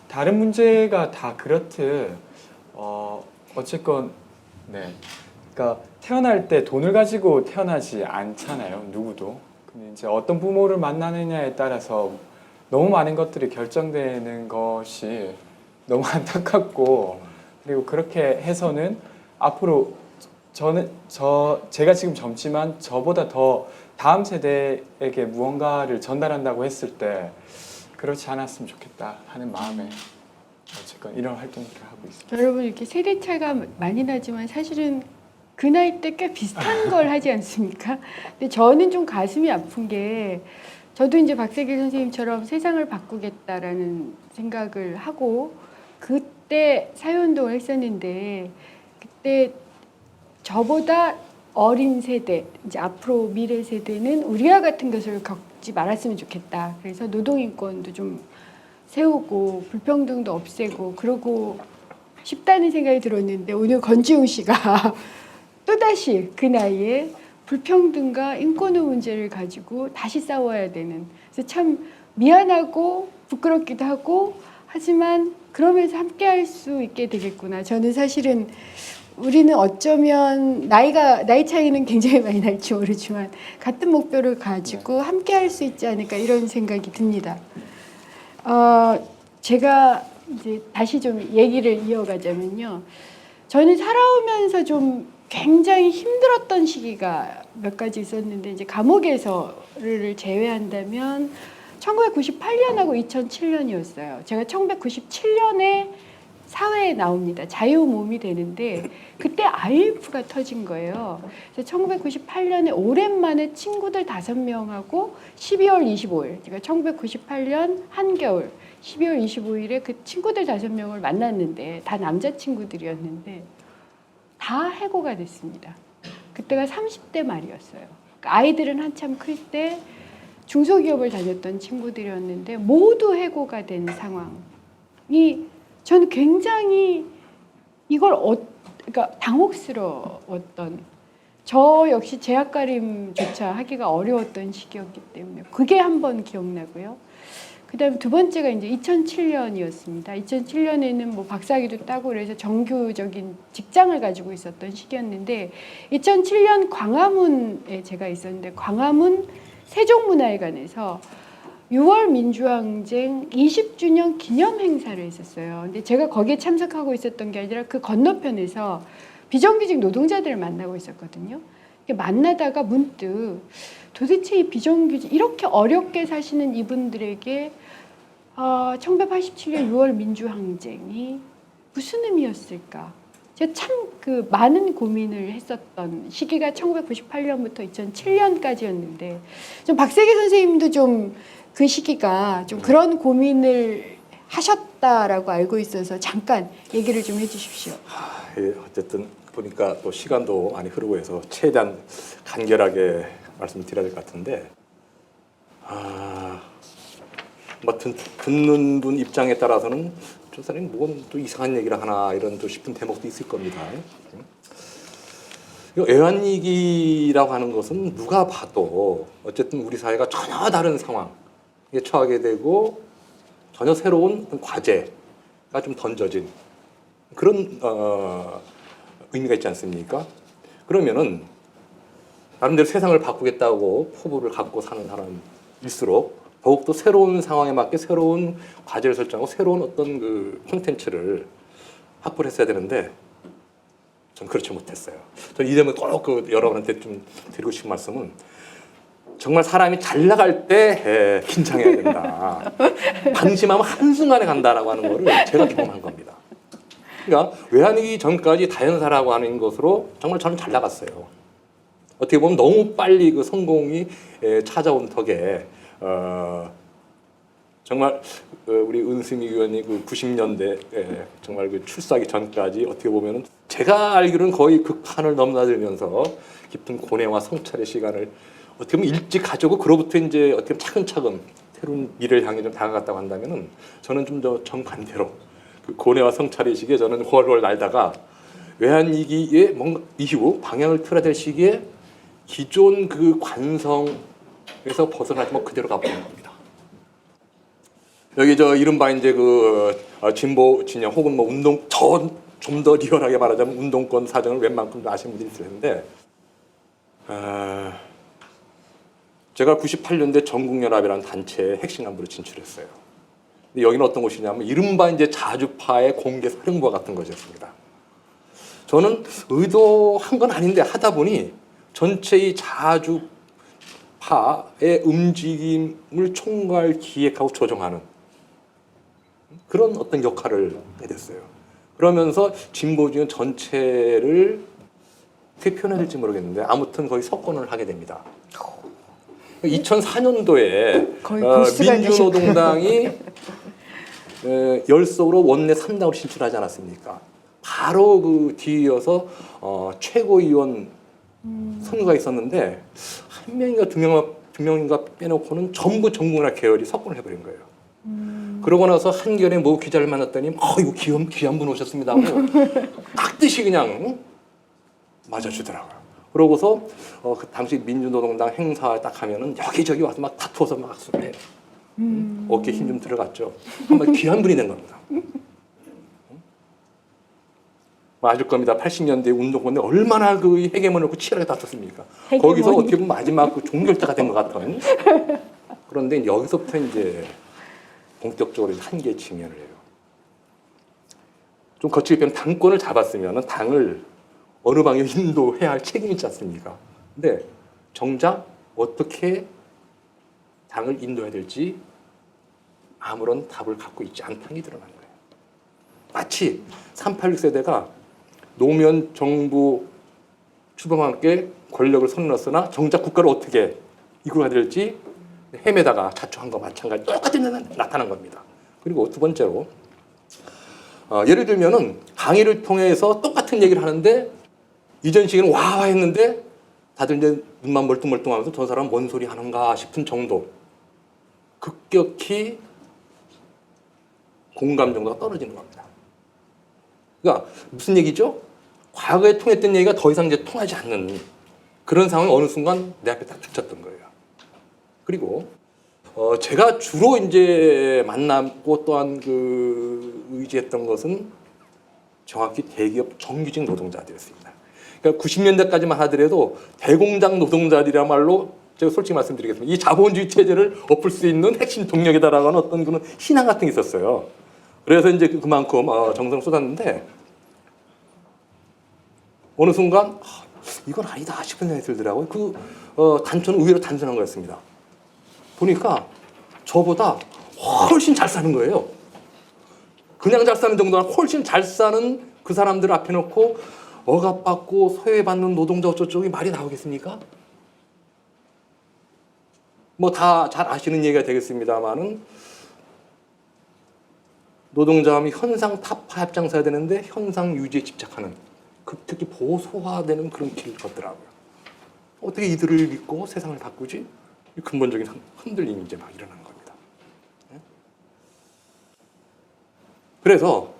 다른 문제가 다 그렇듯 어쨌건 네, 그러니까 태어날 때 돈을 가지고 태어나지 않잖아요, 누구도. 근데 이제 어떤 부모를 만나느냐에 따라서 너무 많은 것들이 결정되는 것이 너무 안타깝고 그리고 그렇게 해서는 앞으로 제가 지금 젊지만 저보다 더 다음 세대에게 무언가를 전달한다고 했을 때 그렇지 않았으면 좋겠다 하는 마음에 어쨌건 이런 활동들을 하고 있습니다. 여러분 이렇게 세대 차이가 많이 나지만 사실은 그 나이 때 꽤 비슷한 걸 하지 않습니까? 근데 저는 좀 가슴이 아픈 게 저도 이제 박세길 선생님처럼 세상을 바꾸겠다라는 생각을 하고 그때 사회운동을 했었는데 그때 저보다 어린 세대, 이제 앞으로 미래 세대는 우리와 같은 것을 겪지 말았으면 좋겠다. 그래서 노동인권도 좀 세우고 불평등도 없애고 그러고 싶다는 생각이 들었는데 오늘 권지웅 씨가 또다시 그 나이에 불평등과 인권의 문제를 가지고 다시 싸워야 되는 그래서 참 미안하고 부끄럽기도 하고 하지만 그러면서 함께 할 수 있게 되겠구나. 저는 사실은 우리는 어쩌면 나이 차이는 굉장히 많이 날지 모르지만 같은 목표를 가지고 함께 할 수 있지 않을까 이런 생각이 듭니다. 제가 이제 다시 좀 얘기를 이어가자면요. 저는 살아오면서 좀 굉장히 힘들었던 시기가 몇 가지 있었는데 이제 감옥에서를 제외한다면 1998년하고 2007년이었어요. 제가 1997년에 사회에 나옵니다. 자유몸이 되는데 그때 IMF가 터진 거예요. 그래서 1998년에 오랜만에 친구들 5명하고 12월 25일, 제가 1998년 한겨울 12월 25일에 그 친구들 5명을 만났는데 다 남자친구들이었는데 다 해고가 됐습니다. 그때가 30대 말이었어요. 그러니까 아이들은 한참 클 때 중소기업을 다녔던 친구들이었는데 모두 해고가 된 상황이 저는 굉장히 이걸 그러니까 당혹스러웠던 저 역시 재학가림조차 하기가 어려웠던 시기였기 때문에 그게 한번 기억나고요. 그다음에 두 번째가 이제 2007년이었습니다. 2007년에는 뭐 박사학위도 따고 그래서 정규적인 직장을 가지고 있었던 시기였는데 2007년 광화문에 제가 있었는데 광화문 세종문화회관에서 6월 민주항쟁 20주년 기념 행사를 했었어요. 근데 제가 거기에 참석하고 있었던 게 아니라 그 건너편에서 비정규직 노동자들을 만나고 있었거든요. 만나다가 문득 도대체 이 비정규직 이렇게 어렵게 사시는 이분들에게 1987년 6월 민주항쟁이 무슨 의미였을까? 제가 참 그 많은 고민을 했었던 시기가 1998년부터 2007년까지였는데 좀 박세계 선생님도 좀 그 시기가 좀 그런 고민을 하셨다라고 알고 있어서 잠깐 얘기를 좀 해주십시오. 예, 어쨌든 보니까 또 시간도 많이 흐르고 해서 최대한 간결하게 말씀을 드려야 될 것 같은데 뭐 듣는 분 입장에 따라서는 저 사람이 뭔 또 이상한 얘기를 하나 이런 또 싶은 대목도 있을 겁니다. 애완이기라고 하는 것은 누가 봐도 어쨌든 우리 사회가 전혀 다른 상황에 처하게 되고 전혀 새로운 과제가 좀 던져진 그런 의미가 있지 않습니까? 그러면은 나름대로 세상을 바꾸겠다고 포부를 갖고 사는 사람일수록 더욱더 새로운 상황에 맞게 새로운 과제를 설정하고 새로운 어떤 그 콘텐츠를 확보를 했어야 되는데 전 그렇지 못했어요. 전 이 대목에 꼭 여러분한테 좀 드리고 싶은 말씀은 정말 사람이 잘 나갈 때 긴장해야 된다. 방심하면 한순간에 간다라고 하는 거를 제가 경험한 겁니다. 그러니까 외환위기 전까지 다연사라고 하는 것으로 정말 저는 잘 나갔어요. 어떻게 보면 너무 빨리 그 성공이 찾아온 덕에 정말 우리 은승희 의원이 그 90년대 정말 그 출사하기 전까지 어떻게 보면은 제가 알기로는 거의 극한을 넘나들면서 깊은 고뇌와 성찰의 시간을 어떻게 보면 일찍 가지고 그로부터 이제 어떻게 보면 차근차근 새로운 미래를 향해 좀 다가갔다고 한다면은 저는 좀 더 정반대로 그 고뇌와 성찰의 시기에 저는 훨훨 날다가 외환위기의 뭔가 이후 방향을 틀어야 될 시기에 기존 그 관성에서 벗어나지 뭐 그대로 가버린 겁니다. 여기 저 이른바 이제 그 진보 진영 혹은 뭐 운동 좀 더 리얼하게 말하자면 운동권 사정을 웬만큼 아시는 분들이 있을 텐데 제가 98년대 전국연합이라는 단체의 핵심 간부로 진출했어요. 근데 여기는 어떤 곳이냐면 이른바 이제 자주파의 공개 사령부와 같은 것이었습니다. 저는 의도한 건 아닌데 하다 보니 전체 이 자주파의 움직임을 총괄 기획하고 조정하는 그런 어떤 역할을 하게 됐어요. 그러면서 진보진영 전체를 어떻게 표현해야 될지 모르겠는데 아무튼 거의 석권을 하게 됩니다. 2004년도에 민주노동당이 열속으로 원내 3당으로 진출하지 않았습니까? 바로 그 뒤이어서 최고위원 선거가 있었는데 한 명인가 두 명인가 빼놓고는 전부 전국연합 계열이 석권을 해버린 거예요. 그러고 나서 한겨레 모 기자를 만났더니 이거 귀한 분 오셨습니다 하고 깍듯이 그냥 맞아주더라고요. 그러고서 그 당시 민주노동당 행사 딱 하면은 여기저기 와서 막 다투어서 막 쏘네. 어깨 힘 좀 들어갔죠. 정말 귀한 분이 된 겁니다. 맞을 겁니다. 80년대 운동권에 얼마나 그 헤게몬을 놓고 치열하게 다퉜습니까? 거기서 어떻게 보면 마지막 그 종결자가 된 것 같은. 그런데 여기서부터 이제 본격적으로 한계에 직면을 해요. 좀 거칠게 표현 당권을 잡았으면 당을 어느 방향으로 인도해야 할 책임이 있지 않습니까? 근데 정작 어떻게 당을 인도해야 될지 아무런 답을 갖고 있지 않다는 게 드러난 거예요. 마치 386 세대가 노무현 정부 출범과 함께 권력을 선언했으나 정작 국가를 어떻게 이끌어야 될지 헤매다가 자초한 거 마찬가지 똑같은 데는 나타난 겁니다. 그리고 두 번째로 예를 들면은 강의를 통해서 똑같은 얘기를 하는데 이전 시기는 와와 했는데 다들 이제 눈만 멀뚱멀뚱하면서 저 사람 뭔 소리 하는가 싶은 정도 급격히 공감 정도가 떨어지는 겁니다. 그러니까 무슨 얘기죠? 과거에 통했던 얘기가 더 이상 이제 통하지 않는 그런 상황이 어느 순간 내 앞에 딱 닥쳤던 거예요. 그리고 제가 주로 이제 만나고 또한 그 의지했던 것은 정확히 대기업 정규직 노동자들이었습니다. 그러니까 90년대까지만 하더라도 대공장 노동자들이야말로 제가 솔직히 말씀드리겠습니다. 이 자본주의 체제를 엎을 수 있는 핵심 동력이다라고 하는 어떤 그런 신앙 같은 게 있었어요. 그래서 이제 그만큼 정성을 쏟았는데 어느 순간 이건 아니다 싶은 생각이 들더라고요. 그 단초는 의외로 단순한 거였습니다. 보니까 저보다 훨씬 잘 사는 거예요. 그냥 잘 사는 정도나 훨씬 잘 사는 그 사람들 앞에 놓고 억압받고 소외받는 노동자 어쩌고저쩌고 말이 나오겠습니까? 뭐 다 잘 아시는 얘기가 되겠습니다만은 노동자함이 현상 타파 합장사야 되는데 현상 유지에 집착하는 특히 보수화되는 그런 길을 걷더라고요. 어떻게 이들을 믿고 세상을 바꾸지? 이 근본적인 흔들림이 이제 막 일어나는 겁니다. 그래서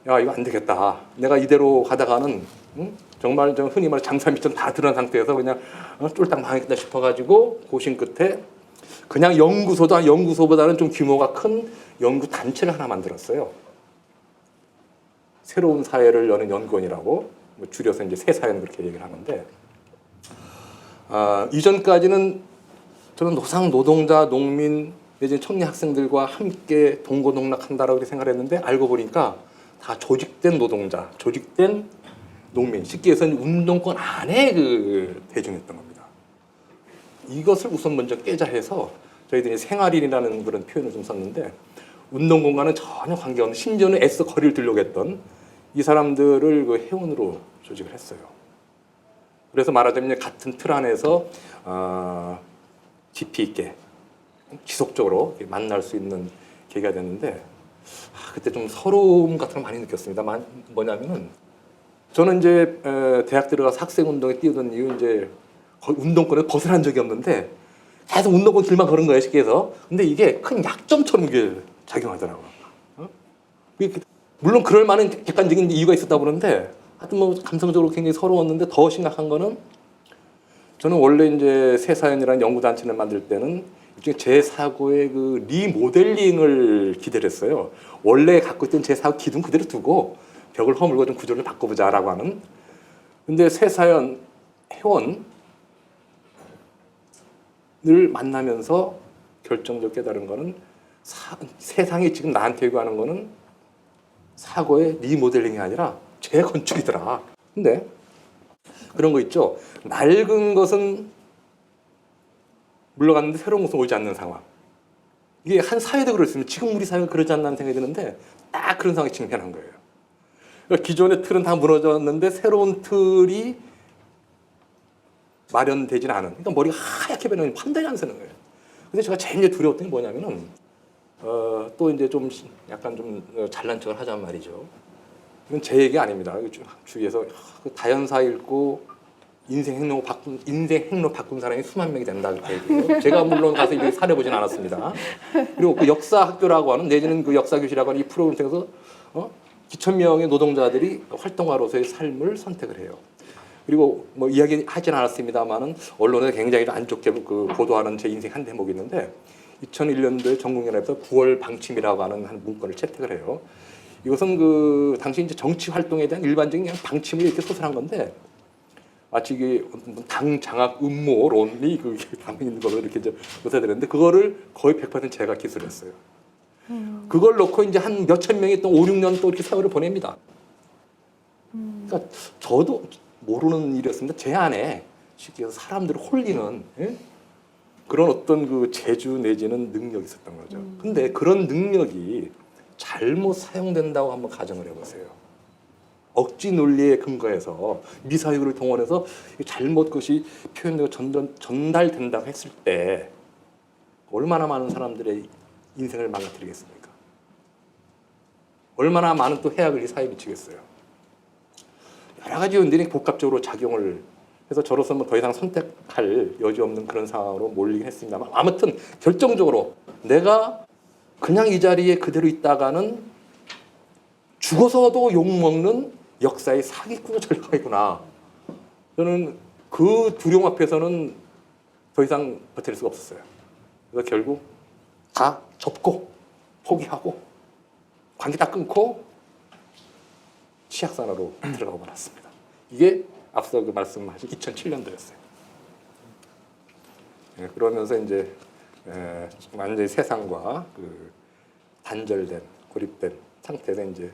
야 이거 안 되겠다. 내가 이대로 가다가는 정말 저 흔히 말해 장사 미천 다 드러난 상태에서 그냥 쫄딱 망했다 싶어가지고 고심 끝에 그냥 연구소보다는 좀 규모가 큰 연구 단체를 하나 만들었어요. 새로운 사회를 여는 연구원이라고 줄여서 이제 새사연 그렇게 얘기를 하는데 이전까지는 저는 노상 노동자 농민 내지 청년 학생들과 함께 동고동락한다라고 생각했는데 알고 보니까 다 조직된 노동자, 조직된 농민, 쉽게 해서 운동권 안에 그 대중이었던 겁니다. 이것을 우선 먼저 깨자 해서 저희들이 생활인이라는 그런 표현을 좀 썼는데 운동 공간은 전혀 관계없는 심지어는 애써 거리를 두려고 했던 이 사람들을 그 회원으로 조직을 했어요. 그래서 말하자면 같은 틀 안에서 깊이 있게 지속적으로 만날 수 있는 계기가 됐는데 그때 좀 서러움 같은 걸 많이 느꼈습니다. 뭐냐면은 저는 이제 대학 들어가서 학생 운동에 뛰어든 이유 이제 운동권에 벗어난 적이 없는데 계속 운동권 길만 걸은 거예요, 쉽게 해서. 근데 이게 큰 약점처럼 이게 작용하더라고요. 물론 그럴 만한 객관적인 이유가 있었다 보는데 하여튼 뭐 감성적으로 굉장히 서러웠는데 더 심각한 거는 저는 원래 이제 새사연이라는 연구단체를 만들 때는 일종의 제 사고의 그 리모델링을 기대를 했어요. 원래 갖고 있던 제 사고 기둥 그대로 두고 벽을 허물고 좀 구조를 바꿔보자라고 하는. 근데 새사연 회원을 만나면서 결정적으로 깨달은 거는 세상이 지금 나한테 요구하는 거는 사고의 리모델링이 아니라 재건축이더라. 근데 그런 거 있죠. 낡은 것은 물러갔는데 새로운 것은 오지 않는 상황. 이게 한 사회도 그렇습니다. 지금 우리 사회가 그러지 않나 생각이 드는데 딱 그런 상황에 직면한 거예요. 그러니까 기존의 틀은 다 무너졌는데 새로운 틀이 마련되지는 않은. 그러니까 머리가 하얗게 변하는 판단이 안 서는 거예요. 근데 제가 제일 두려웠던 게 뭐냐면은 또 이제 좀 약간 좀 잘난 척을 하자는 말이죠. 이건 제 얘기 아닙니다. 주위에서 다연사 읽고 인생 행로 바꾼 사람이 수만 명이 된다 그렇게 얘기해요. 제가 물론 가서 이렇게 사려보진 않았습니다. 그리고 그 역사 학교라고 하는 내지는 그 역사 교실이라고 하는 이 프로그램 통해서 기천 명의 노동자들이 활동가로서의 삶을 선택을 해요. 그리고 뭐 이야기하진 않았습니다만은 언론에 굉장히 안 좋게 그 보도하는 제 인생 한 대목이 있는데 2001년도에 전국연합에서 9월 방침이라고 하는 한 문건을 채택을 해요. 이것은 그 당시 이제 정치 활동에 대한 일반적인 그냥 방침을 이렇게 소설한 건데 마치 이게 당 장악 음모론이 그 담겨 있는 거로 이렇게 이제 묘사되는데 그거를 거의 100% 제가 기술했어요. 그걸 놓고 이제 한 몇천 명이 또 5, 6년 또 이렇게 세월을 보냅니다. 그러니까 저도 모르는 일이었습니다. 제 안에 쉽게 해서 사람들을 홀리는 그런 어떤 그 재주 내지는 능력이 있었던 거죠. 근데 그런 능력이 잘못 사용된다고 한번 가정을 해보세요. 억지 논리에 근거해서 미사역을 동원해서 잘못 것이 표현되고 전달된다고 했을 때 얼마나 많은 사람들의 인생을 망가뜨리겠습니까? 얼마나 많은 또 해악을 이 사회에 미치겠어요. 여러 가지 요인들이 복합적으로 작용을 해서 저로서 뭐 더 이상 선택할 여지 없는 그런 상황으로 몰리긴 했습니다만 아무튼 결정적으로 내가 그냥 이 자리에 그대로 있다가는 죽어서도 욕먹는 역사의 사기꾼의 전략이구나. 저는 그 두려움 앞에서는 더 이상 버틸 수가 없었어요. 그래서 결국 다 접고 포기하고 관계 다 끊고 치약산으로 들어가고 말았습니다. 이게 앞서 그 말씀하신 2007년도였어요. 그러면서 이제 완전히 세상과 그 단절된, 고립된 상태에서 이제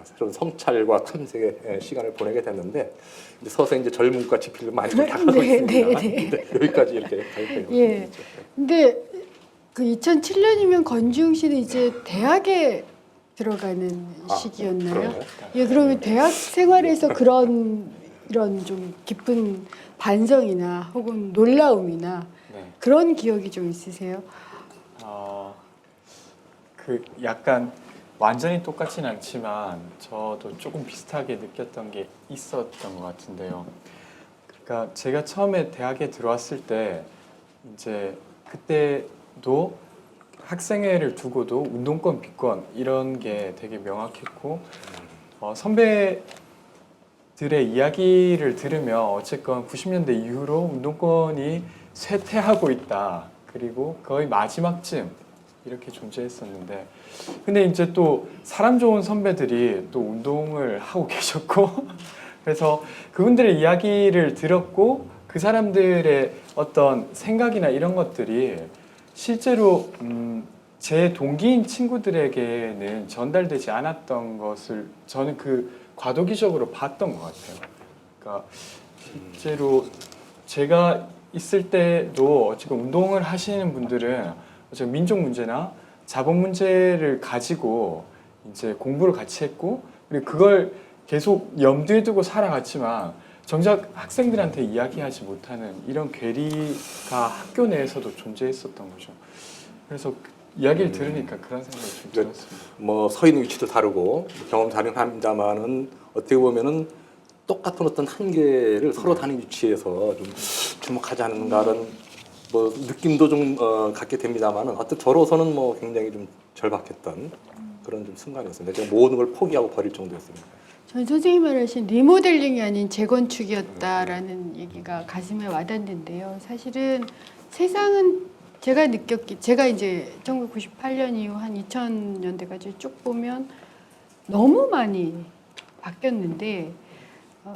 새로운 성찰과 탐색의 시간을 보내게 됐는데 이제 서서 이제 젊음과 지필을 많이 다가고 있습니다. 네. 여기까지 이렇게 가요. 예. 근데 그 2007년이면 건지웅 씨는 이제 대학에 들어가는 아, 시기였나요? 그러네요. 예, 그러면 대학 생활에서 이런 좀 깊은 반성이나 혹은 놀라움이나 네. 그런 기억이 좀 있으세요? 그 약간 완전히 똑같진 않지만 저도 조금 비슷하게 느꼈던 게 있었던 것 같은데요. 그러니까 제가 처음에 대학에 들어왔을 때 이제 그때도 학생회를 두고도 운동권, 비권 이런 게 되게 명확했고 선배들의 이야기를 들으면 어쨌건 90년대 이후로 운동권이 쇠퇴하고 있다. 그리고 거의 마지막쯤 이렇게 존재했었는데 근데 이제 또 사람 좋은 선배들이 또 운동을 하고 계셨고 그래서 그분들의 이야기를 들었고 그 사람들의 어떤 생각이나 이런 것들이 실제로 제 동기인 친구들에게는 전달되지 않았던 것을 저는 그 과도기적으로 봤던 것 같아요. 그러니까 실제로 제가 있을 때도 지금 운동을 하시는 분들은 지금 민족 문제나 자본 문제를 가지고 이제 공부를 같이 했고 그리고 그걸 계속 염두에 두고 살아갔지만 정작 학생들한테 이야기하지 못하는 이런 괴리가 학교 내에서도 존재했었던 거죠. 그래서 그 이야기를 들으니까 그런 생각이 좀 들었습니다. 뭐 서 있는 위치도 다르고 경험 다른 합니다만은 어떻게 보면은 똑같은 어떤 한계를 서로 다른 위치에서 좀 주목하지 않는가는 뭐 느낌도 좀 갖게 됩니다만은 어떤 저로서는 뭐 굉장히 좀 절박했던 그런 좀 순간이었습니다. 제가 모든 걸 포기하고 버릴 정도였습니다. 저는 선생님 말하신 리모델링이 아닌 재건축이었다라는 얘기가 가슴에 와닿는데요. 사실은 세상은 제가 이제 1998년 이후 한 2000년대까지 쭉 보면 너무 많이 바뀌었는데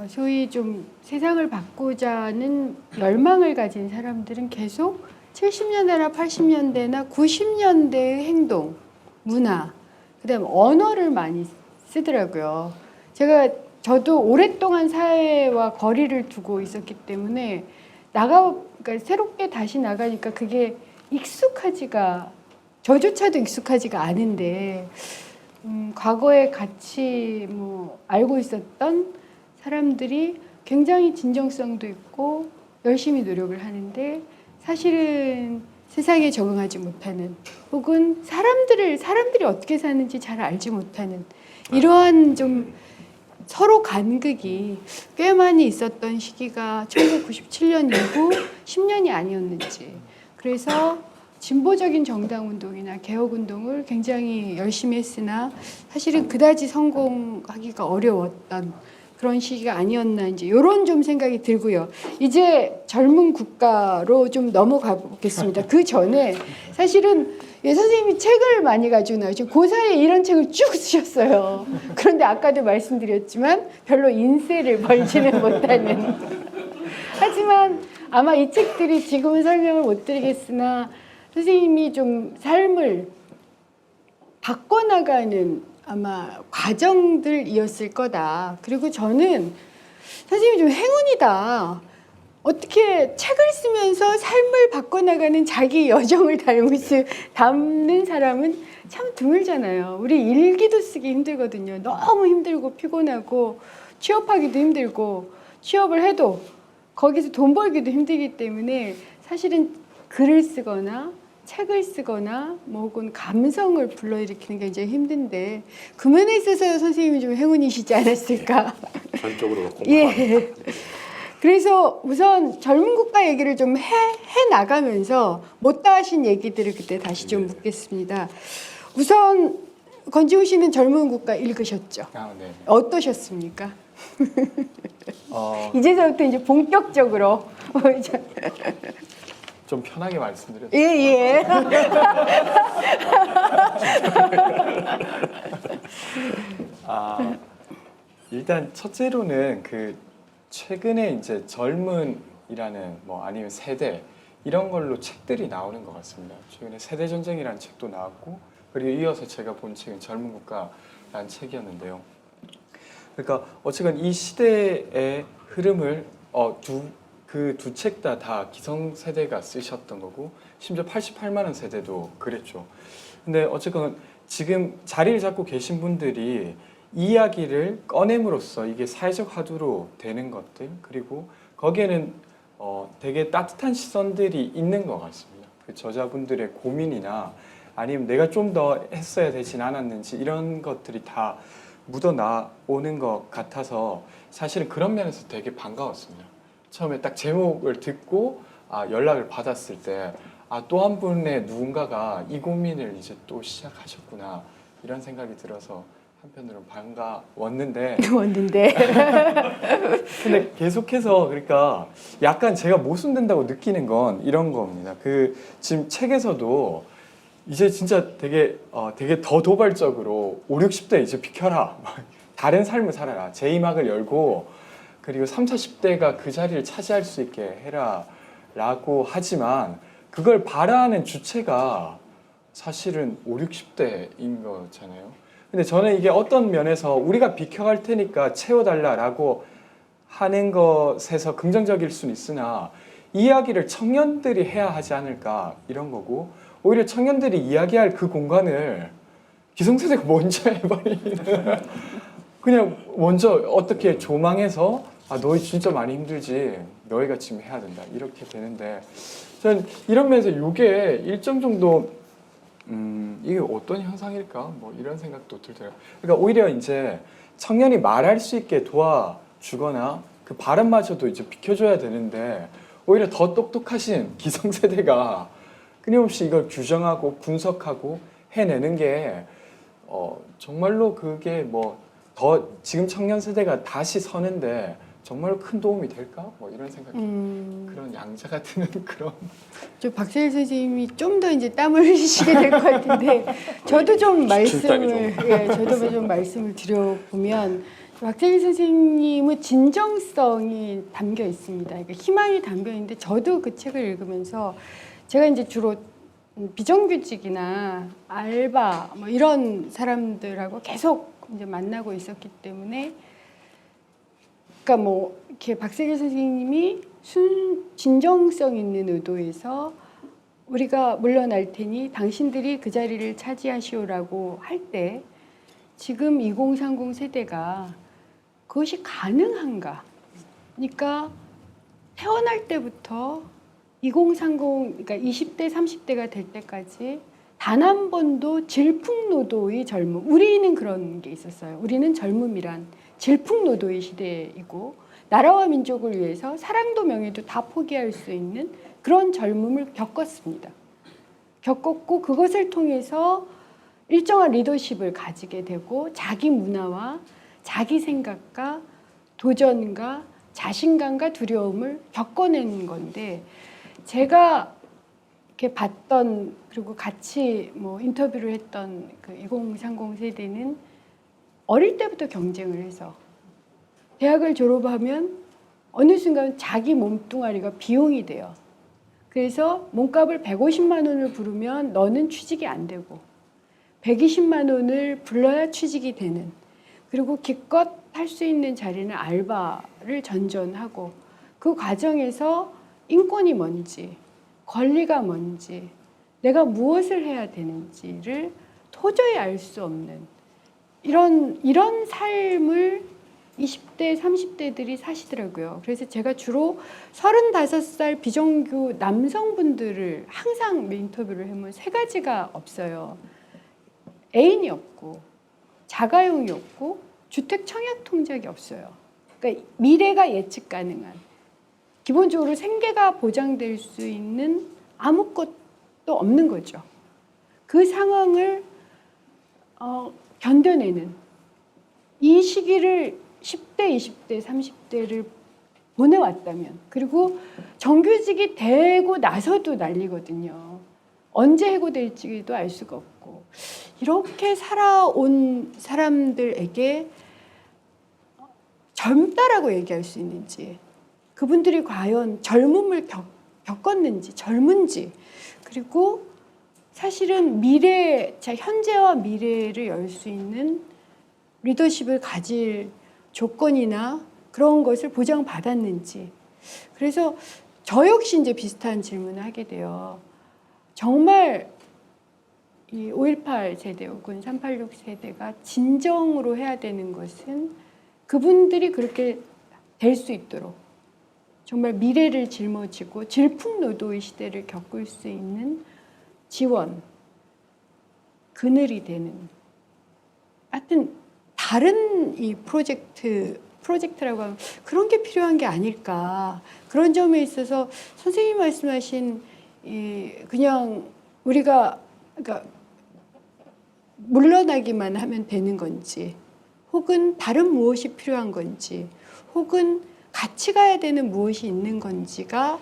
소위 좀 세상을 바꾸자는 열망을 가진 사람들은 계속 70년대나 80년대나 90년대의 행동, 문화, 그다음 언어를 많이 쓰더라고요. 저도 오랫동안 사회와 거리를 두고 있었기 때문에 그러니까 새롭게 다시 나가니까 그게 저조차도 익숙하지가 않은데 과거에 같이 뭐 알고 있었던 사람들이 굉장히 진정성도 있고 열심히 노력을 하는데 사실은 세상에 적응하지 못하는 혹은 사람들이 어떻게 사는지 잘 알지 못하는 이러한 좀 서로 간극이 꽤 많이 있었던 시기가 1997년 이후 10년이 아니었는지. 그래서 진보적인 정당운동이나 개혁운동을 굉장히 열심히 했으나 사실은 그다지 성공하기가 어려웠던 그런 시기가 아니었나 이제 이런 좀 생각이 들고요. 이제 젊은 국가로 좀 넘어가 보겠습니다. 그 전에 사실은 선생님이 책을 많이 가지고 나오시고 그 사이에 이런 책을 쭉 쓰셨어요. 그런데 아까도 말씀드렸지만 별로 인세를 벌지는 못하는. 하지만 아마 이 책들이 지금은 설명을 못 드리겠으나 선생님이 좀 삶을 바꿔나가는 아마 과정들이었을 거다. 그리고 저는 선생님이 좀 행운이다. 어떻게 책을 쓰면서 삶을 바꿔나가는 자기 여정을 담는 사람은 참 드물잖아요. 우리 일기도 쓰기 힘들거든요. 너무 힘들고 피곤하고 취업하기도 힘들고 취업을 해도 거기서 돈 벌기도 힘들기 때문에 사실은 글을 쓰거나 책을 쓰거나 뭐 혹은 감성을 불러일으키는 게 이제 힘든데 그 면에 있어서 선생님이 좀 행운이시지 않았을까. 전적으로 예. 그래서 우선 젊은 국가 얘기를 좀 해 나가면서 못다 하신 얘기들을 그때 다시 좀 묻겠습니다. 우선 권지훈 씨는 젊은 국가 읽으셨죠? 네. 어떠셨습니까? 어, 이제서부터 이제 본격적으로 좀 편하게 말씀드려도 예. 일단 첫째로는 그 최근에 이제 젊은이라는 뭐 아니면 세대 이런 걸로 책들이 나오는 것 같습니다. 최근에 세대 전쟁이라는 책도 나왔고 그리고 이어서 제가 본 책은 젊은 국가라는 책이었는데요. 그러니까 어쨌든 이 시대의 흐름을 그 두 책 다 기성세대가 쓰셨던 거고 심지어 88만 원 세대도 그랬죠. 근데 어쨌든 지금 자리를 잡고 계신 분들이 이야기를 꺼냄으로써 이게 사회적 화두로 되는 것들, 그리고 거기에는 되게 따뜻한 시선들이 있는 것 같습니다. 그 저자분들의 고민이나 아니면 내가 좀 더 했어야 되진 않았는지 이런 것들이 다 묻어나오는 것 같아서 사실은 그런 면에서 되게 반가웠습니다. 처음에 딱 제목을 듣고 연락을 받았을 때 또 한 분의 누군가가 이 고민을 이제 또 시작하셨구나 이런 생각이 들어서 한편으로 반가웠는데 근데 계속해서 그러니까 약간 제가 모순된다고 느끼는 건 이런 겁니다. 그 지금 책에서도 이제 진짜 되게 더 도발적으로 5, 60대 이제 비켜라. 다른 삶을 살아라. 제2막을 열고 그리고 3, 40대가 그 자리를 차지할 수 있게 해라 라고 하지만 그걸 바라는 주체가 사실은 5, 60대인 거잖아요. 근데 저는 이게 어떤 면에서 우리가 비켜갈 테니까 채워달라라고 하는 것에서 긍정적일 수는 있으나 이야기를 청년들이 해야 하지 않을까 이런 거고 오히려 청년들이 이야기할 그 공간을 기성세대가 먼저 해버리는 그냥 먼저 어떻게 조망해서 너희 진짜 많이 힘들지 너희가 지금 해야 된다 이렇게 되는데 저는 이런 면에서 이게 일정 정도 이게 어떤 현상일까 뭐 이런 생각도 들더라고요. 그러니까 오히려 이제 청년이 말할 수 있게 도와주거나 그 발언마저도 이제 비켜줘야 되는데 오히려 더 똑똑하신 기성세대가 끊임없이 이걸 규정하고 분석하고 해내는 게 정말로 그게 뭐 더 지금 청년 세대가 다시 서는데 정말로 큰 도움이 될까? 뭐 이런 생각이 그런 양자가 드는 그런. 저 박세일 선생님이 좀 더 이제 땀을 흘리시게 될 것 같은데 저도 좀 저도 좀 말씀을 드려보면 박세일 선생님은 진정성이 담겨 있습니다. 그러니까 희망이 담겨 있는데 저도 그 책을 읽으면서 제가 이제 주로 비정규직이나 알바 뭐 이런 사람들하고 계속 이제 만나고 있었기 때문에 그러니까 뭐 이렇게 박세길 선생님이 진정성 있는 의도에서 우리가 물러날 테니 당신들이 그 자리를 차지하시오라고 할 때 지금 2030 세대가 그것이 가능한가? 그러니까 태어날 때부터 2030, 그러니까 20대, 30대가 될 때까지 단 한 번도 질풍노도의 젊음, 우리는 그런 게 있었어요. 우리는 젊음이란 질풍노도의 시대이고 나라와 민족을 위해서 사랑도 명예도 다 포기할 수 있는 그런 젊음을 겪었습니다. 겪었고 그것을 통해서 일정한 리더십을 가지게 되고 자기 문화와 자기 생각과 도전과 자신감과 두려움을 겪어내는 건데 제가 이렇게 봤던 그리고 같이 뭐 인터뷰를 했던 그 2030 세대는 어릴 때부터 경쟁을 해서 대학을 졸업하면 어느 순간 자기 몸뚱아리가 비용이 돼요. 그래서 몸값을 150만 원을 부르면 너는 취직이 안 되고 120만 원을 불러야 취직이 되는 그리고 기껏 할 수 있는 자리는 알바를 전전하고 그 과정에서 인권이 뭔지 권리가 뭔지 내가 무엇을 해야 되는지를 도저히 알 수 없는 이런 삶을 20대, 30대들이 사시더라고요. 그래서 제가 주로 35살 비정규 남성분들을 항상 인터뷰를 해보면 세 가지가 없어요. 애인이 없고 자가용이 없고 주택 청약 통장이 없어요. 그러니까 미래가 예측 가능한 기본적으로 생계가 보장될 수 있는 아무것도 없는 거죠. 그 상황을 견뎌내는 이 시기를 10대, 20대, 30대를 보내왔다면 그리고 정규직이 되고 나서도 난리거든요. 언제 해고될지도 알 수가 없고 이렇게 살아온 사람들에게 젊다라고 얘기할 수 있는지 그분들이 과연 젊음을 겪었는지 젊은지 그리고 사실은 현재와 미래를 열 수 있는 리더십을 가질 조건이나 그런 것을 보장받았는지 그래서 저 역시 이제 비슷한 질문을 하게 돼요. 정말 이 5.18 세대 혹은 386 세대가 진정으로 해야 되는 것은 그분들이 그렇게 될 수 있도록 정말 미래를 짊어지고 질풍노도의 시대를 겪을 수 있는 지원, 그늘이 되는 하여튼 다른 이 프로젝트라고 하면 그런 게 필요한 게 아닐까. 그런 점에 있어서 선생님 말씀하신 이 그냥 우리가 그러니까 물러나기만 하면 되는 건지 혹은 다른 무엇이 필요한 건지 혹은 같이 가야 되는 무엇이 있는 건지가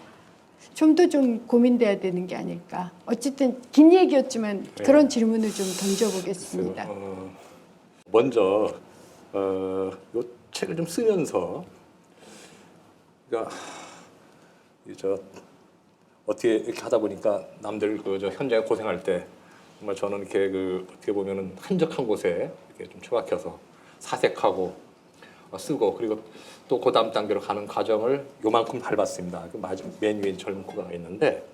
좀 더 좀 고민돼야 되는 게 아닐까. 어쨌든 긴 얘기였지만 그런 질문을 좀 던져보겠습니다. 먼저 이 책을 좀 쓰면서 그러니까 저 어떻게 이렇게 하다 보니까 남들 저 현장에 고생할 때 정말 저는 이렇게 어떻게 보면은 한적한 곳에 이렇게 좀 처박혀서 사색하고 쓰고 그리고 또 그 다음 단계로 가는 과정을 요만큼 밟았습니다. 그 맨 위에 젊은 코가 있는데,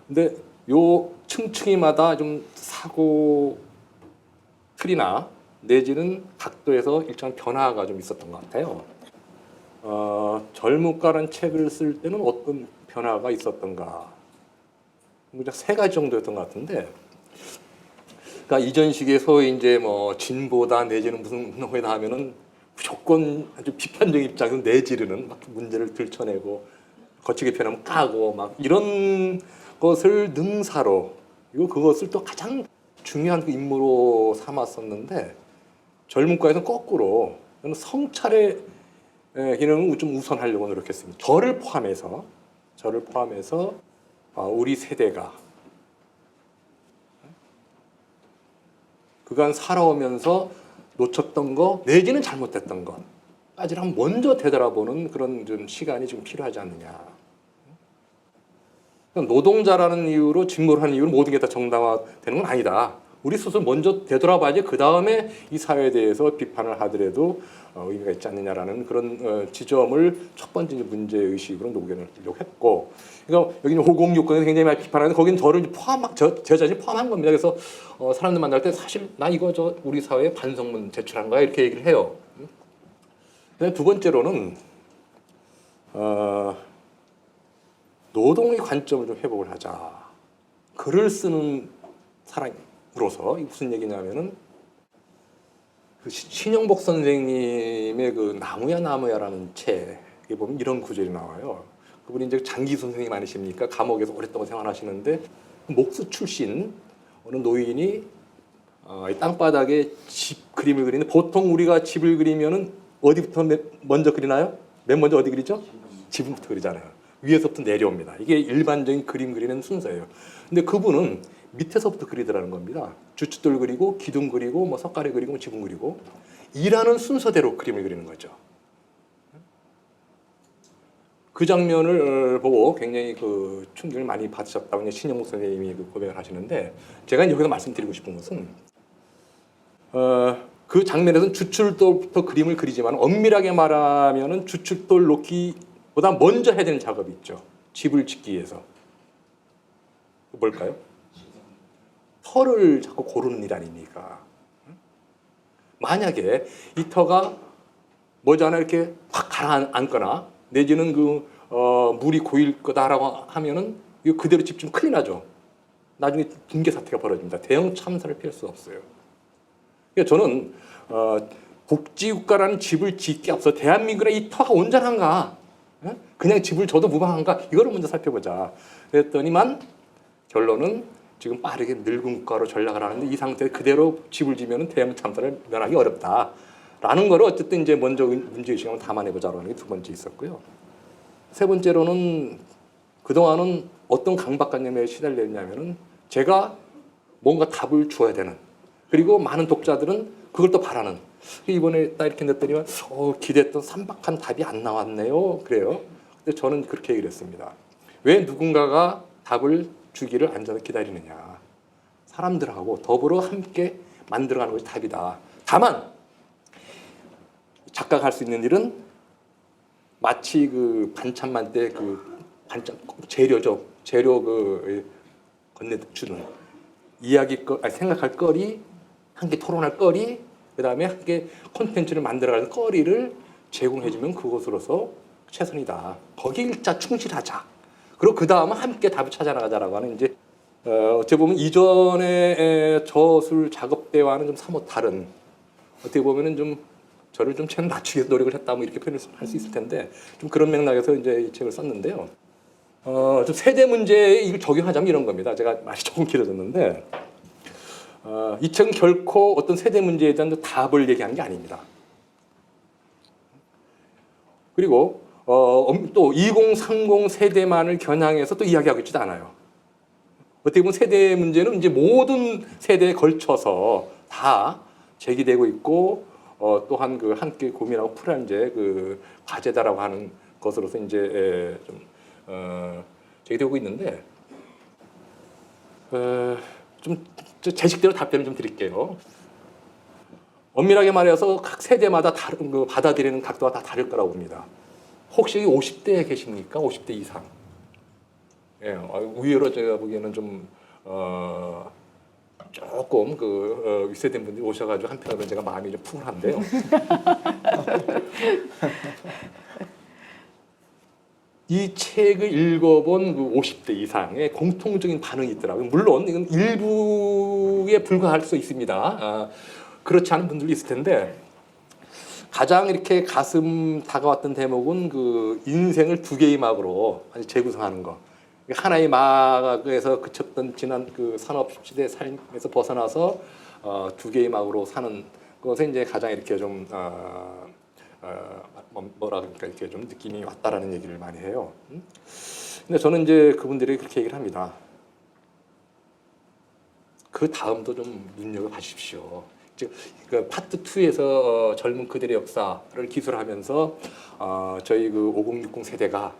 근데 요 층층이마다 좀 사고 틀이나 내지는 각도에서 일정한 변화가 좀 있었던 것 같아요. 젊은가라는 책을 쓸 때는 어떤 변화가 있었던가? 세 가지 정도였던 것 같은데, 그러니까 이전식의 소위 이제 뭐 진보다 내지는 무슨 회다 하면은 무조건 아주 비판적 입장에서 내지르는 막 문제를 들춰내고 거치게 표현하면 까고 막 이런 것을 능사로 그리고 그것을 또 가장 중요한 그 임무로 삼았었는데 젊은과에서는 거꾸로 성찰의 기능을 좀 우선하려고 노력했습니다. 저를 포함해서 우리 세대가 그간 살아오면서 놓쳤던 거 내지는 잘못됐던 것까지를 한번 먼저 되돌아보는 그런 좀 시간이 좀 필요하지 않느냐. 노동자라는 이유로 직무를 하는 이유로 모든 게 다 정당화되는 건 아니다. 우리 스스로 먼저 되돌아봐야지 그 다음에 이 사회에 대해서 비판을 하더라도 의미가 있지 않느냐라는 그런 지점을 첫 번째 문제의식으로 녹여내려고 했고, 그러니까 여기는 506건에서 굉장히 많이 비판하는데 거기는 저를 제 자신이 포함한 겁니다. 그래서 사람들 만날 때 사실 나 이거 우리 사회에 반성문 제출한 거야 이렇게 얘기를 해요. 두 번째로는 노동의 관점을 좀 회복을 하자. 글을 쓰는 사람으로서 이게 무슨 얘기냐면은 그 신영복 선생님의 그 나무야 나무야라는 책에 보면 이런 구절이 나와요. 그분이 이제 장기 선생님 아니십니까? 감옥에서 오랫동안 생활하시는데 목수 출신 어느 노인이 이 땅바닥에 집 그림을 그리는데 보통 우리가 집을 그리면은 어디부터 먼저 그리나요? 맨 먼저 어디 그리죠? 지붕부터 그리잖아요. 위에서부터 내려옵니다. 이게 일반적인 그림 그리는 순서예요. 근데 그분은 밑에서부터 그리더라는 겁니다. 주춧돌 그리고 기둥 그리고 뭐 석가래 그리고 뭐 지붕 그리고 일하는 순서대로 그림을 그리는 거죠. 그 장면을 보고 굉장히 그 충격을 많이 받으셨다고 신영목 선생님이 고백을 하시는데 제가 여기서 말씀드리고 싶은 것은 그 장면에서는 주춧돌부터 그림을 그리지만 엄밀하게 말하면은 주춧돌 놓기보다 먼저 해야 되는 작업이 있죠. 집을 짓기 위해서. 뭘까요? 터를 자꾸 고르는 일 아닙니까? 만약에 이 터가 머지않아 이렇게 확 가라앉거나 내지는 물이 고일 거다라고 하면은 이거 그대로 집중 큰일 나죠. 나중에 붕괴 사태가 벌어집니다. 대형 참사를 피할 수 없어요. 그러니까 저는 복지국가라는 집을 짓기 앞서 대한민국의 이 터가 온전한가, 그냥 집을 줘도 무방한가 이거를 먼저 살펴보자. 그랬더니만 결론은 지금 빠르게 늙은 국가로 전락을 하는데 이 상태에 그대로 집을 지면은 대형 참사를 면하기 어렵다라는 거를 어쨌든 이제 먼저 문제의식을 한번 담아내보자라는 게 두 번째 있었고요. 세 번째로는 그동안은 어떤 강박관념에 시달렸냐면은 제가 뭔가 답을 주어야 되는, 그리고 많은 독자들은 그걸 또 바라는. 이번에 딱 이렇게 냈더니 기대했던 삼박한 답이 안 나왔네요. 그래요. 근데 저는 그렇게 얘기를 했습니다. 왜 누군가가 답을 주기를 앉아서 기다리느냐. 사람들하고 더불어 함께 만들어가는 것이 답이다. 다만 작가가 할 수 있는 일은 마치 그 반찬만 때 그 반찬 재료죠. 재료 건네주는 생각할 거리, 함께 토론할 거리, 그다음에 함께 콘텐츠를 만들어가는 거리를 제공해주면 그것으로서 최선이다. 거기 일자 충실하자. 그리고 그 다음은 함께 답을 찾아나가자라고 하는 이제 어떻게 보면 이전의 저술 작업 때와는 좀 사뭇 다른, 어떻게 보면은 좀 저를 좀 최대한 낮추기 위해서 노력을 했다 뭐 이렇게 표현을 할 수 있을 텐데 좀 그런 맥락에서 이제 이 책을 썼는데요. 좀 세대 문제에 이걸 적용하자면 이런 겁니다. 제가 말이 조금 길어졌는데 이 책은 결코 어떤 세대 문제에 대한 답을 얘기하는 게 아닙니다. 그리고 또 2030 세대만을 겨냥해서 또 이야기하고 있지도 않아요. 어떻게 보면 세대 문제는 이제 모든 세대에 걸쳐서 다 제기되고 있고 또한 그 함께 고민하고 풀어야 이제 그 과제다라고 하는 것으로서 이제 좀 제기되고 있는데 좀 제 식대로 답변을 좀 드릴게요. 엄밀하게 말해서 각 세대마다 다른 그 받아들이는 각도가 다 다를 거라고 봅니다. 혹시 50대에 계십니까? 50대 이상. 예, 의외로 제가 보기에는 좀 조금 그 윗세대 분들이 오셔가지고 한편으로는 제가 마음이 좀 푸근한데요. 이 책을 읽어본 그 50대 이상의 공통적인 반응이 있더라고요. 물론 이건 일부에 불과할 수 있습니다. 그렇지 않은 분들도 있을 텐데 가장 이렇게 가슴 다가왔던 대목은 그 인생을 두 개의 막으로 재구성하는 거. 하나의 막에서 그쳤던 지난 그 산업시대 삶에서 벗어나서 두 개의 막으로 사는 것에 이제 가장 이렇게 좀 뭐라 그러니까 이렇게 좀 느낌이 왔다라는 얘기를 많이 해요. 근데 저는 이제 그분들이 그렇게 얘기를 합니다. 그 다음도 좀 눈여겨 봐주십시오. 즉, 그 파트 2에서 젊은 그들의 역사를 기술하면서 저희 그 5060 세대가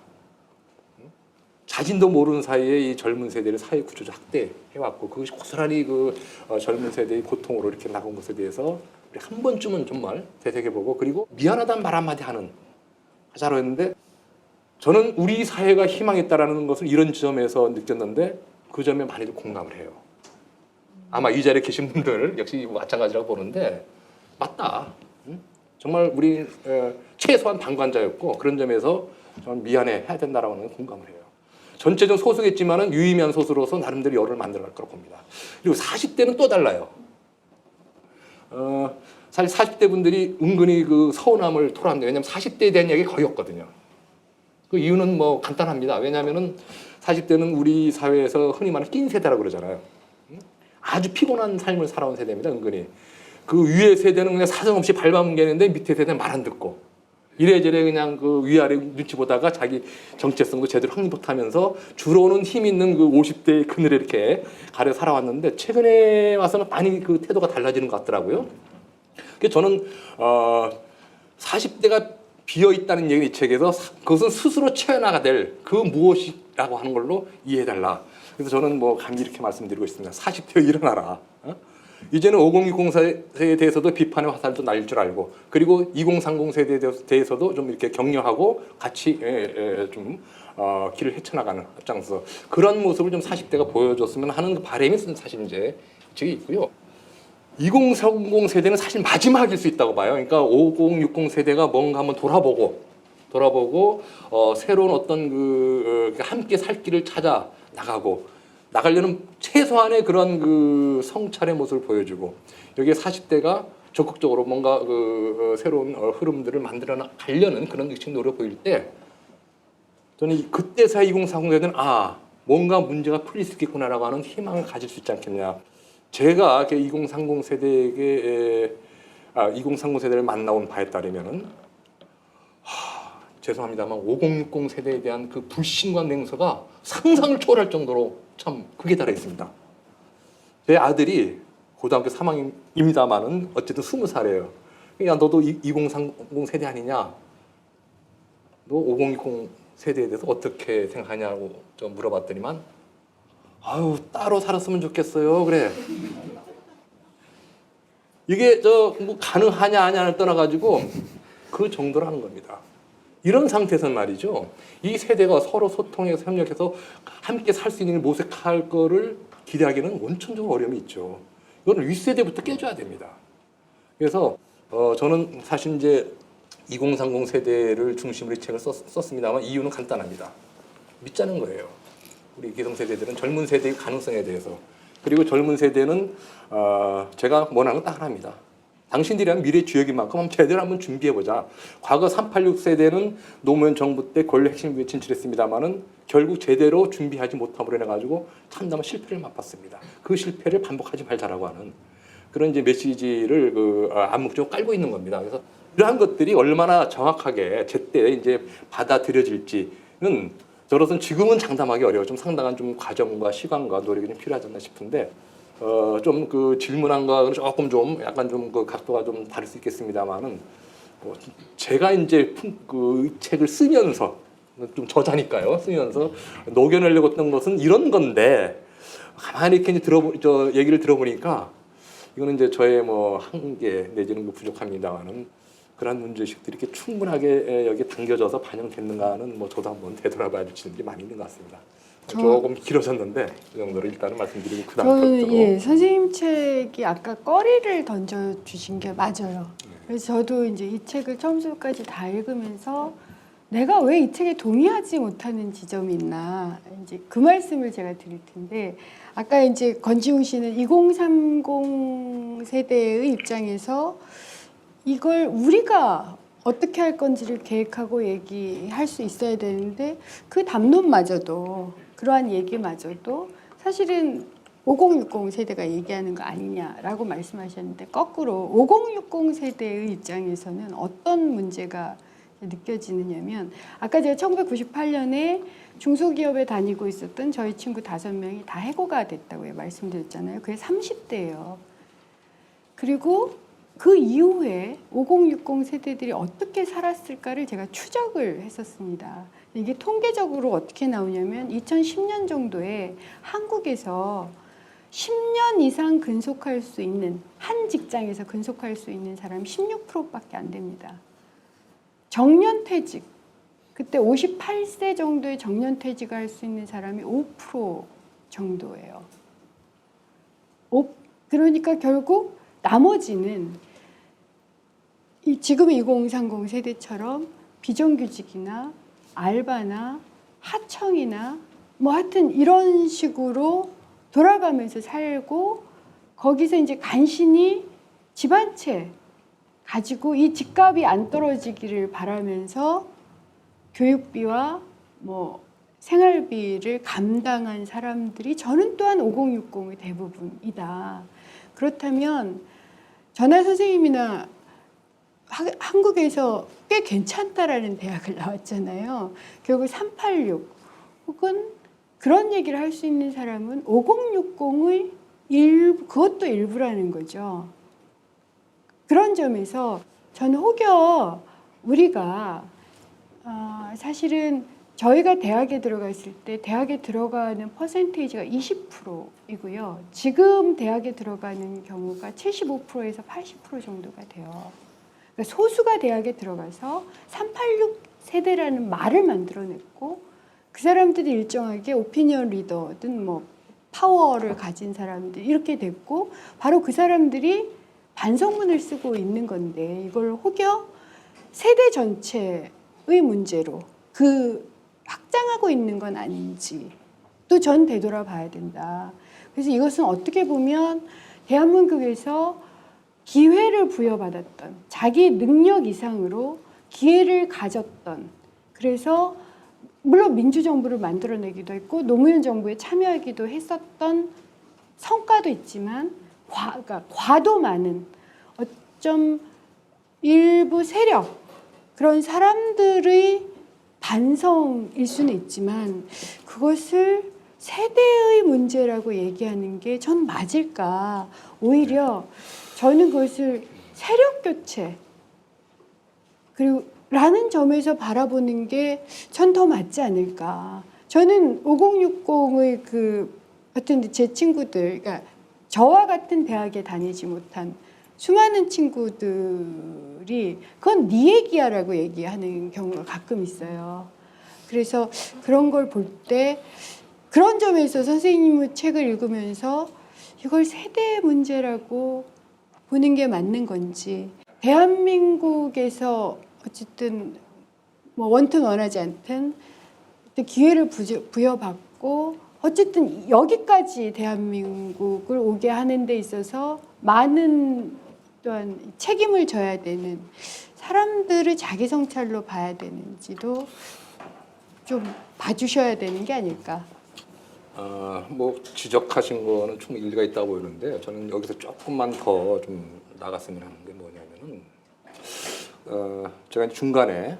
자신도 모르는 사이에 이 젊은 세대를 사회 구조적 학대해왔고 그것이 고스란히 그 젊은 세대의 고통으로 이렇게 나온 것에 대해서 우리 한 번쯤은 정말 되새겨보고 그리고 미안하다는 말 한마디 하자로 했는데 저는 우리 사회가 희망있다라는 것을 이런 지점에서 느꼈는데 그 점에 많이들 공감을 해요. 아마 이 자리에 계신 분들 역시 마찬가지라고 보는데 맞다. 정말 우리 최소한 방관자였고 그런 점에서 저는 미안해 해야 된다라고 하는 공감을 해요. 전체적으로 소수겠지만은 유의미한 소수로서 나름대로 열을 만들어갈 거라고 봅니다. 그리고 40대는 또 달라요. 사실 40대 분들이 은근히 그 서운함을 토로합니다. 왜냐하면 40대에 대한 얘기가 거의 없거든요. 그 이유는 뭐 간단합니다. 왜냐하면은 40대는 우리 사회에서 흔히 말하는 낀 세대라고 그러잖아요. 아주 피곤한 삶을 살아온 세대입니다. 은근히. 그 위에 세대는 그냥 사정없이 밟아뭉개는데 밑에 세대는 말 안 듣고 이래저래 그냥 그 위아래 눈치 보다가 자기 정체성도 제대로 확립 못하면서 주로는 힘 있는 그 50대의 그늘에 이렇게 가려 살아왔는데 최근에 와서는 많이 그 태도가 달라지는 것 같더라고요. 그래서 저는 40대가 비어 있다는 얘기는 이 책에서 그것은 스스로 채워나가야 될 그 무엇이라고 하는 걸로 이해해달라. 그래서 저는 뭐 감히 이렇게 말씀드리고 있습니다. 40대여 일어나라. 이제는 5060 세대에 대해서도 비판의 화살도 날릴 줄 알고 그리고 2030 세대에 대해서도 좀 이렇게 격려하고 같이 좀 길을 헤쳐나가는 앞장서 그런 모습을 좀 40대가 보여줬으면 하는 바람이 사실 이제 저기 있고요. 2030 세대는 사실 마지막일 수 있다고 봐요. 그러니까 5060 세대가 뭔가 한번 돌아보고 새로운 어떤 그 함께 살 길을 찾아 나가려는 최소한의 그런 그 성찰의 모습을 보여주고 여기에 40대가 적극적으로 뭔가 그 새로운 흐름들을 만들어 가려는 그런 의식 노력 보일 때 저는 그때서야 2030 세대는 뭔가 문제가 풀릴 수 있겠구나라고 하는 희망을 가질 수 있지 않겠냐. 제가 2030 세대에게 2030 세대를 만나온 바에 따르면은 죄송합니다만 5060 세대에 대한 그 불신과 냉소가 상상을 초월할 정도로 참 극에 달해 있습니다. 제 아들이 고등학교 3학년입니다만은 어쨌든 20살이에요. 야 너도 2030 세대 아니냐? 너 5060 세대에 대해서 어떻게 생각하냐고 좀 물어봤더니만 따로 살았으면 좋겠어요. 그래. 이게 뭐 가능하냐 아냐를 떠나가지고 그 정도로 하는 겁니다. 이런 상태에서는 말이죠. 이 세대가 서로 소통해서 협력해서 함께 살 수 있는 모색할 거를 기대하기는 원천적으로 어려움이 있죠. 이건 윗세대부터 깨줘야 됩니다. 그래서 저는 사실 이제 2030 세대를 중심으로 이 책을 썼습니다만 이유는 간단합니다. 믿자는 거예요. 우리 기성세대들은 젊은 세대의 가능성에 대해서. 그리고 젊은 세대는 제가 원하는 건 딱 하나입니다. 당신들이란 미래 주역인 만큼 한번 제대로 한번 준비해보자. 과거 386 세대는 노무현 정부 때 권력 핵심부에 진출했습니다마는 결국 제대로 준비하지 못함으로 인해가지고 참담한 실패를 맛봤습니다. 그 실패를 반복하지 말자라고 하는 그런 이제 메시지를 암묵적으로 깔고 있는 겁니다. 그래서 이러한 것들이 얼마나 정확하게 제때 이제 받아들여질지는 저로서는 지금은 장담하기 어려워. 좀 상당한 좀 과정과 시간과 노력이 좀 필요하지 않나 싶은데 좀 그 질문한 거는 조금 좀 약간 좀 그 각도가 좀 다를 수 있겠습니다만은 제가 이제 그 책을 쓰면서 좀 저자니까요. 쓰면서 녹여내려고 했던 것은 이런 건데 가만히 이렇게 얘기를 들어보니까 이거는 이제 저의 뭐 한계 내지는 뭐 부족합니다만은 그런 문제의식들이 이렇게 충분하게 여기 담겨져서 반영됐는가는 뭐 저도 한번 되돌아봐야 될 점이 많이 있는 것 같습니다. 조금 길어졌는데 그 정도로 일단은 말씀드리고 그 다음 저는 선생님 책이 아까 꺼리를 던져 주신 게 맞아요. 그래서 저도 이제 이 책을 처음부터까지 다 읽으면서 내가 왜 이 책에 동의하지 못하는 지점이 있나 이제 그 말씀을 제가 드릴 텐데 아까 이제 권지웅 씨는 2030 세대의 입장에서 이걸 우리가 어떻게 할 건지를 계획하고 얘기할 수 있어야 되는데 그 담론마저도 그러한 얘기마저도 사실은 5060 세대가 얘기하는 거 아니냐라고 말씀하셨는데 거꾸로 5060 세대의 입장에서는 어떤 문제가 느껴지느냐면 아까 제가 1998년에 중소기업에 다니고 있었던 저희 친구 5명이 다 해고가 됐다고 말씀드렸잖아요. 그게 30대예요. 그리고 그 이후에 5060 세대들이 어떻게 살았을까를 제가 추적을 했었습니다. 이게 통계적으로 어떻게 나오냐면 2010년 정도에 한국에서 10년 이상 근속할 수 있는 한 직장에서 근속할 수 있는 사람이 16%밖에 안 됩니다. 정년퇴직, 그때 58세 정도의 정년퇴직할 수 있는 사람이 5% 정도예요. 그러니까 결국 나머지는 지금의 2030 세대처럼 비정규직이나 알바나 하청이나 뭐 하여튼 이런 식으로 돌아가면서 살고 거기서 이제 간신히 집 한 채 가지고 이 집값이 안 떨어지기를 바라면서 교육비와 뭐 생활비를 감당한 사람들이 저는 또한 5060의 대부분이다. 그렇다면 전하 선생님이나 한국에서 꽤 괜찮다라는 대학을 나왔잖아요. 결국 386 혹은 그런 얘기를 할 수 있는 사람은 5060의 일부, 그것도 일부라는 거죠. 그런 점에서 저는 혹여 우리가 사실은 저희가 대학에 들어갔을 때 대학에 들어가는 퍼센테이지가 20%이고요. 지금 대학에 들어가는 경우가 75%에서 80% 정도가 돼요. 그러니까 소수가 대학에 들어가서 386 세대라는 말을 만들어냈고 그 사람들이 일정하게 오피니언 리더든 뭐 파워를 가진 사람들 이렇게 됐고 바로 그 사람들이 반성문을 쓰고 있는 건데 이걸 혹여 세대 전체의 문제로 확장하고 있는 건 아닌지 또 전 되돌아봐야 된다. 그래서 이것은 어떻게 보면 대한민국에서 기회를 부여받았던 자기 능력 이상으로 기회를 가졌던 그래서 물론 민주정부를 만들어내기도 했고 노무현 정부에 참여하기도 했었던 성과도 있지만 과도 많은 어쩜 일부 세력 그런 사람들의 반성일 수는 있지만 그것을 세대의 문제라고 얘기하는 게 전 맞을까? 오히려 저는 그것을 세력 교체 그리고 라는 점에서 바라보는 게 전 더 맞지 않을까? 저는 5060의 하여튼 제 친구들, 그러니까 저와 같은 대학에 다니지 못한 수많은 친구들이 그건 네 얘기야라고 얘기하는 경우가 가끔 있어요. 그래서 그런 걸 볼 때 그런 점에서 선생님의 책을 읽으면서 이걸 세대 문제라고 보는 게 맞는 건지, 대한민국에서 어쨌든 뭐 원튼 원하지 않든 기회를 부여받고 어쨌든 여기까지 대한민국을 오게 하는 데 있어서 많은 또한 책임을 져야 되는 사람들을 자기 성찰로 봐야 되는지도 좀 봐주셔야 되는 게 아닐까. 뭐 지적하신 거는 충분히 일리가 있다고 보이는데 저는 여기서 조금만 더 좀 나갔으면 하는 게 뭐냐면은 제가 중간에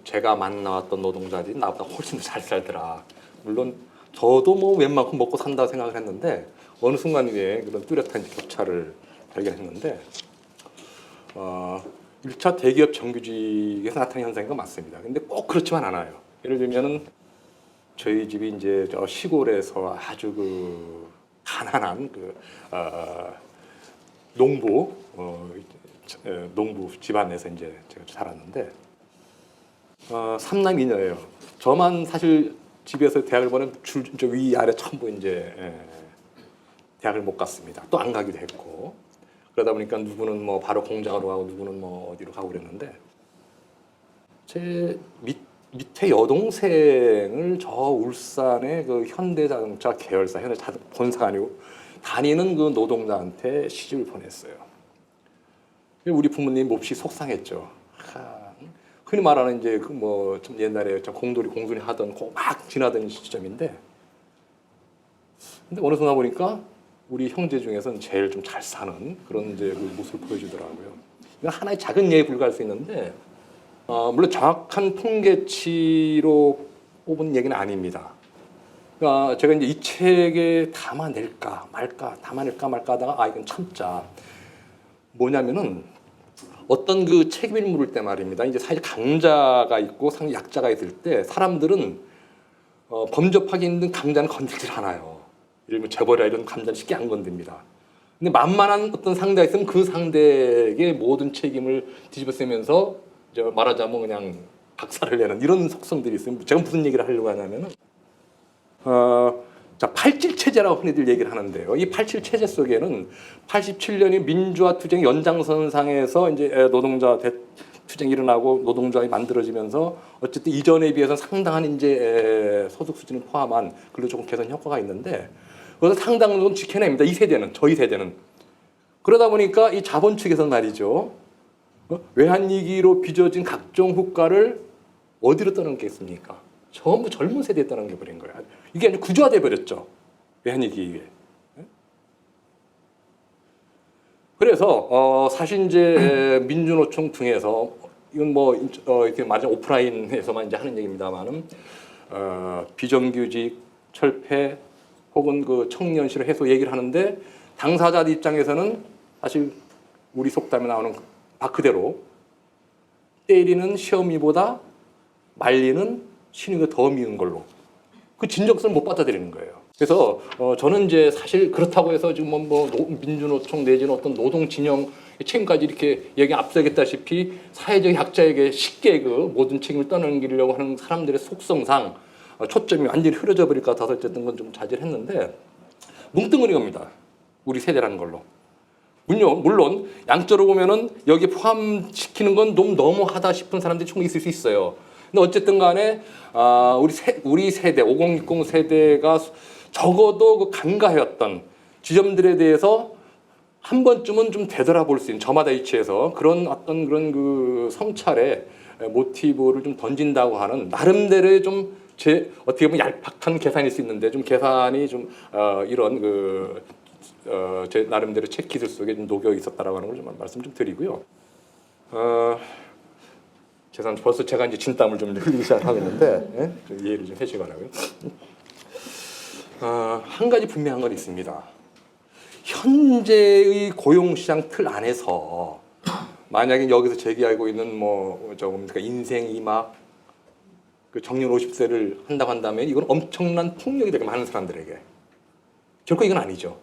제가 만나왔던 노동자들이 나보다 훨씬 더 잘 살더라. 물론 저도 뭐 웬만큼 먹고 산다 생각을 했는데 어느 순간 위에 그런 뚜렷한 격차를 발견했는데 1차 대기업 정규직에서 나타나는 현상인 건 맞습니다. 근데 꼭 그렇지만 않아요. 예를 들면은 저희 집이 이제 저 시골에서 아주 그 가난한 농부 집안에서 이제 제가 살았는데 삼남 이녀예요. 저만 사실 집에서 대학을 보낸 저 위 아래 전부 이제 대학을 못 갔습니다. 또 안 가기도 했고 그러다 보니까 누구는 뭐 바로 공장으로 가고 누구는 뭐 어디로 가고 그랬는데 제 밑에 여동생을 저 울산의 그 현대자동차 계열사 본사가 아니고 다니는 그 노동자한테 시집을 보냈어요. 우리 부모님 몹시 속상했죠. 흔히 말하는 이제 그 뭐 좀 옛날에 공손히 하던 막 지나던 시점인데, 근데 어느 순간 보니까 우리 형제 중에서는 제일 좀 잘 사는 그런 이제 그 모습을 보여주더라고요. 이건 하나의 작은 예에 불과할 수 있는데, 물론 정확한 통계치로 뽑은 얘기는 아닙니다. 그러니까 제가 이제 이 책에 담아낼까 말까 하다가 이건 참자. 뭐냐면은 어떤 그 책임을 물을 때 말입니다. 이제 사실 강자가 있고 상위 약자가 있을 때 사람들은 범접하기 힘든 강자는 건들질 않아요. 예를 들면 재벌이나 이런 강자는 쉽게 안 건듭니다. 근데 만만한 어떤 상대가 있으면 그 상대에게 모든 책임을 뒤집어 쓰면서 이제 말하자면 그냥 박살을 내는 이런 속성들이 있어요. 제가 무슨 얘기를 하려고 하냐면은 자, 87 체제라고 흔히들 얘기를 하는데요. 이 87 체제 속에는 87년이 민주화 투쟁 연장선상에서 이제 노동자 투쟁이 일어나고 노동조합이 만들어지면서 어쨌든 이전에 비해서 상당한 이제 소득 수준을 포함한 근로조건 개선 효과가 있는데 그것을 상당 부분 지켜냅니다. 이 세대는, 저희 세대는. 그러다 보니까 이 자본 측에서는 말이죠. 외환위기로 빚어진 각종 후과를 어디로 떠넘겼습니까? 전부 젊은 세대에 떠넘겨버린 거예요. 이게 아주 구조화돼 버렸죠. 외환위기 이후에. 그래서 사실 이제 민주노총 등에서 이건 뭐 이렇게 말하자면 오프라인에서만 이제 하는 얘기입니다만은 비정규직, 철폐 혹은 그 청년 실업 해소 얘기를 하는데 당사자들 입장에서는 사실 우리 속담에 나오는 말 그대로 때리는 시어미보다 말리는 신우가 더 미운 걸로 그 진정성을 못 받아들이는 거예요. 그래서 저는 이제 사실 그렇다고 해서 지금 뭐 민주노총 내지는 어떤 노동 진영 책임까지 이렇게 얘기 앞서겠다시피 사회적 약자에게 쉽게 그 모든 책임을 떠넘기려고 하는 사람들의 속성상 초점이 완전히 흐려져 버릴 것 같아서 어쨌든 건 좀 자제를 했는데 뭉뚱그린 겁니다. 우리 세대라는 걸로. 물론 양적으로 보면은 여기 포함시키는 건 좀 너무하다 싶은 사람들이 충분히 있을 수 있어요. 근데 어쨌든 간에 우리 세대 5060 세대가 적어도 그 간과해왔던 지점들에 대해서 한 번쯤은 좀 되돌아볼 수 있는 저마다 위치에서 그런 어떤 그런 그 성찰의 모티브를 좀 던진다고 하는 나름대로의 좀 어떻게 보면 얄팍한 계산일 수 있는데 좀 계산이 좀 이런 제 나름대로 책 기술 속에 좀 녹여 있었다라고 하는 걸 좀 말씀 좀 드리고요. 죄송합니다. 벌써 제가 이제 진땀을 좀 흘리기 시작하고 있는데 예? 이해를 좀 해주시기 바라고요. 한 가지 분명한 건 있습니다. 현재의 고용시장 틀 안에서 만약에 여기서 제기하고 있는 뭡니까 인생 2막 그 정년 50세를 한다고 한다면 이건 엄청난 폭력이 되게 많은 사람들에게 결코 이건 아니죠.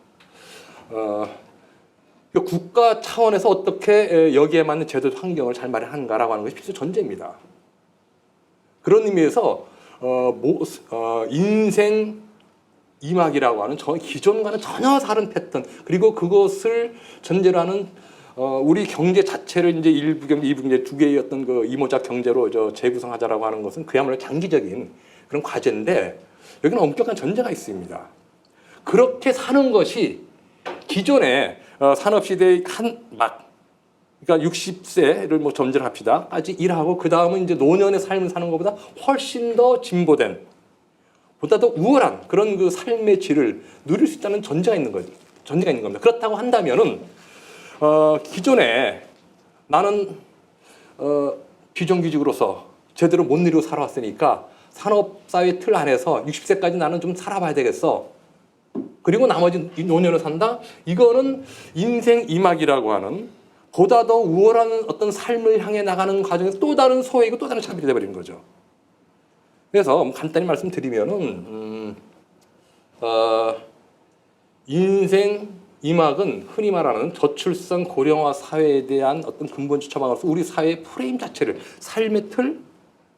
국가 차원에서 어떻게 여기에 맞는 제도 환경을 잘 마련하는가라고 하는 것이 필수 전제입니다. 그런 의미에서 인생 이막이라고 하는 기존과는 전혀 다른 패턴, 그리고 그것을 전제로 하는 우리 경제 자체를 이제 1부 경제, 2부 경제 두 개의 어떤 그 이모작 경제로 재구성하자라고 하는 것은 그야말로 장기적인 그런 과제인데, 여기는 엄격한 전제가 있습니다. 그렇게 사는 것이 기존의 산업시대의 그러니까 60세를 뭐 전제를 합시다.까지 일하고 그 다음은 이제 노년의 삶을 사는 것보다 훨씬 더 진보된, 보다 더 우월한 그런 그 삶의 질을 누릴 수 있다는 전제가 있는 거죠. 전제가 있는 겁니다. 그렇다고 한다면은 기존에 나는 비정규직으로서 제대로 못 누리고 살아왔으니까 산업사회 틀 안에서 60세까지 나는 좀 살아봐야 되겠어. 그리고 나머지 노년을 산다? 이거는 인생 이막이라고 하는 보다 더 우월한 어떤 삶을 향해 나가는 과정에서 또 다른 소외이고 또 다른 차별이 되어버리는 거죠. 그래서 간단히 말씀드리면은 인생 이막은 흔히 말하는 저출산 고령화 사회에 대한 어떤 근본적 처방으로서 우리 사회의 프레임 자체를, 삶의 틀,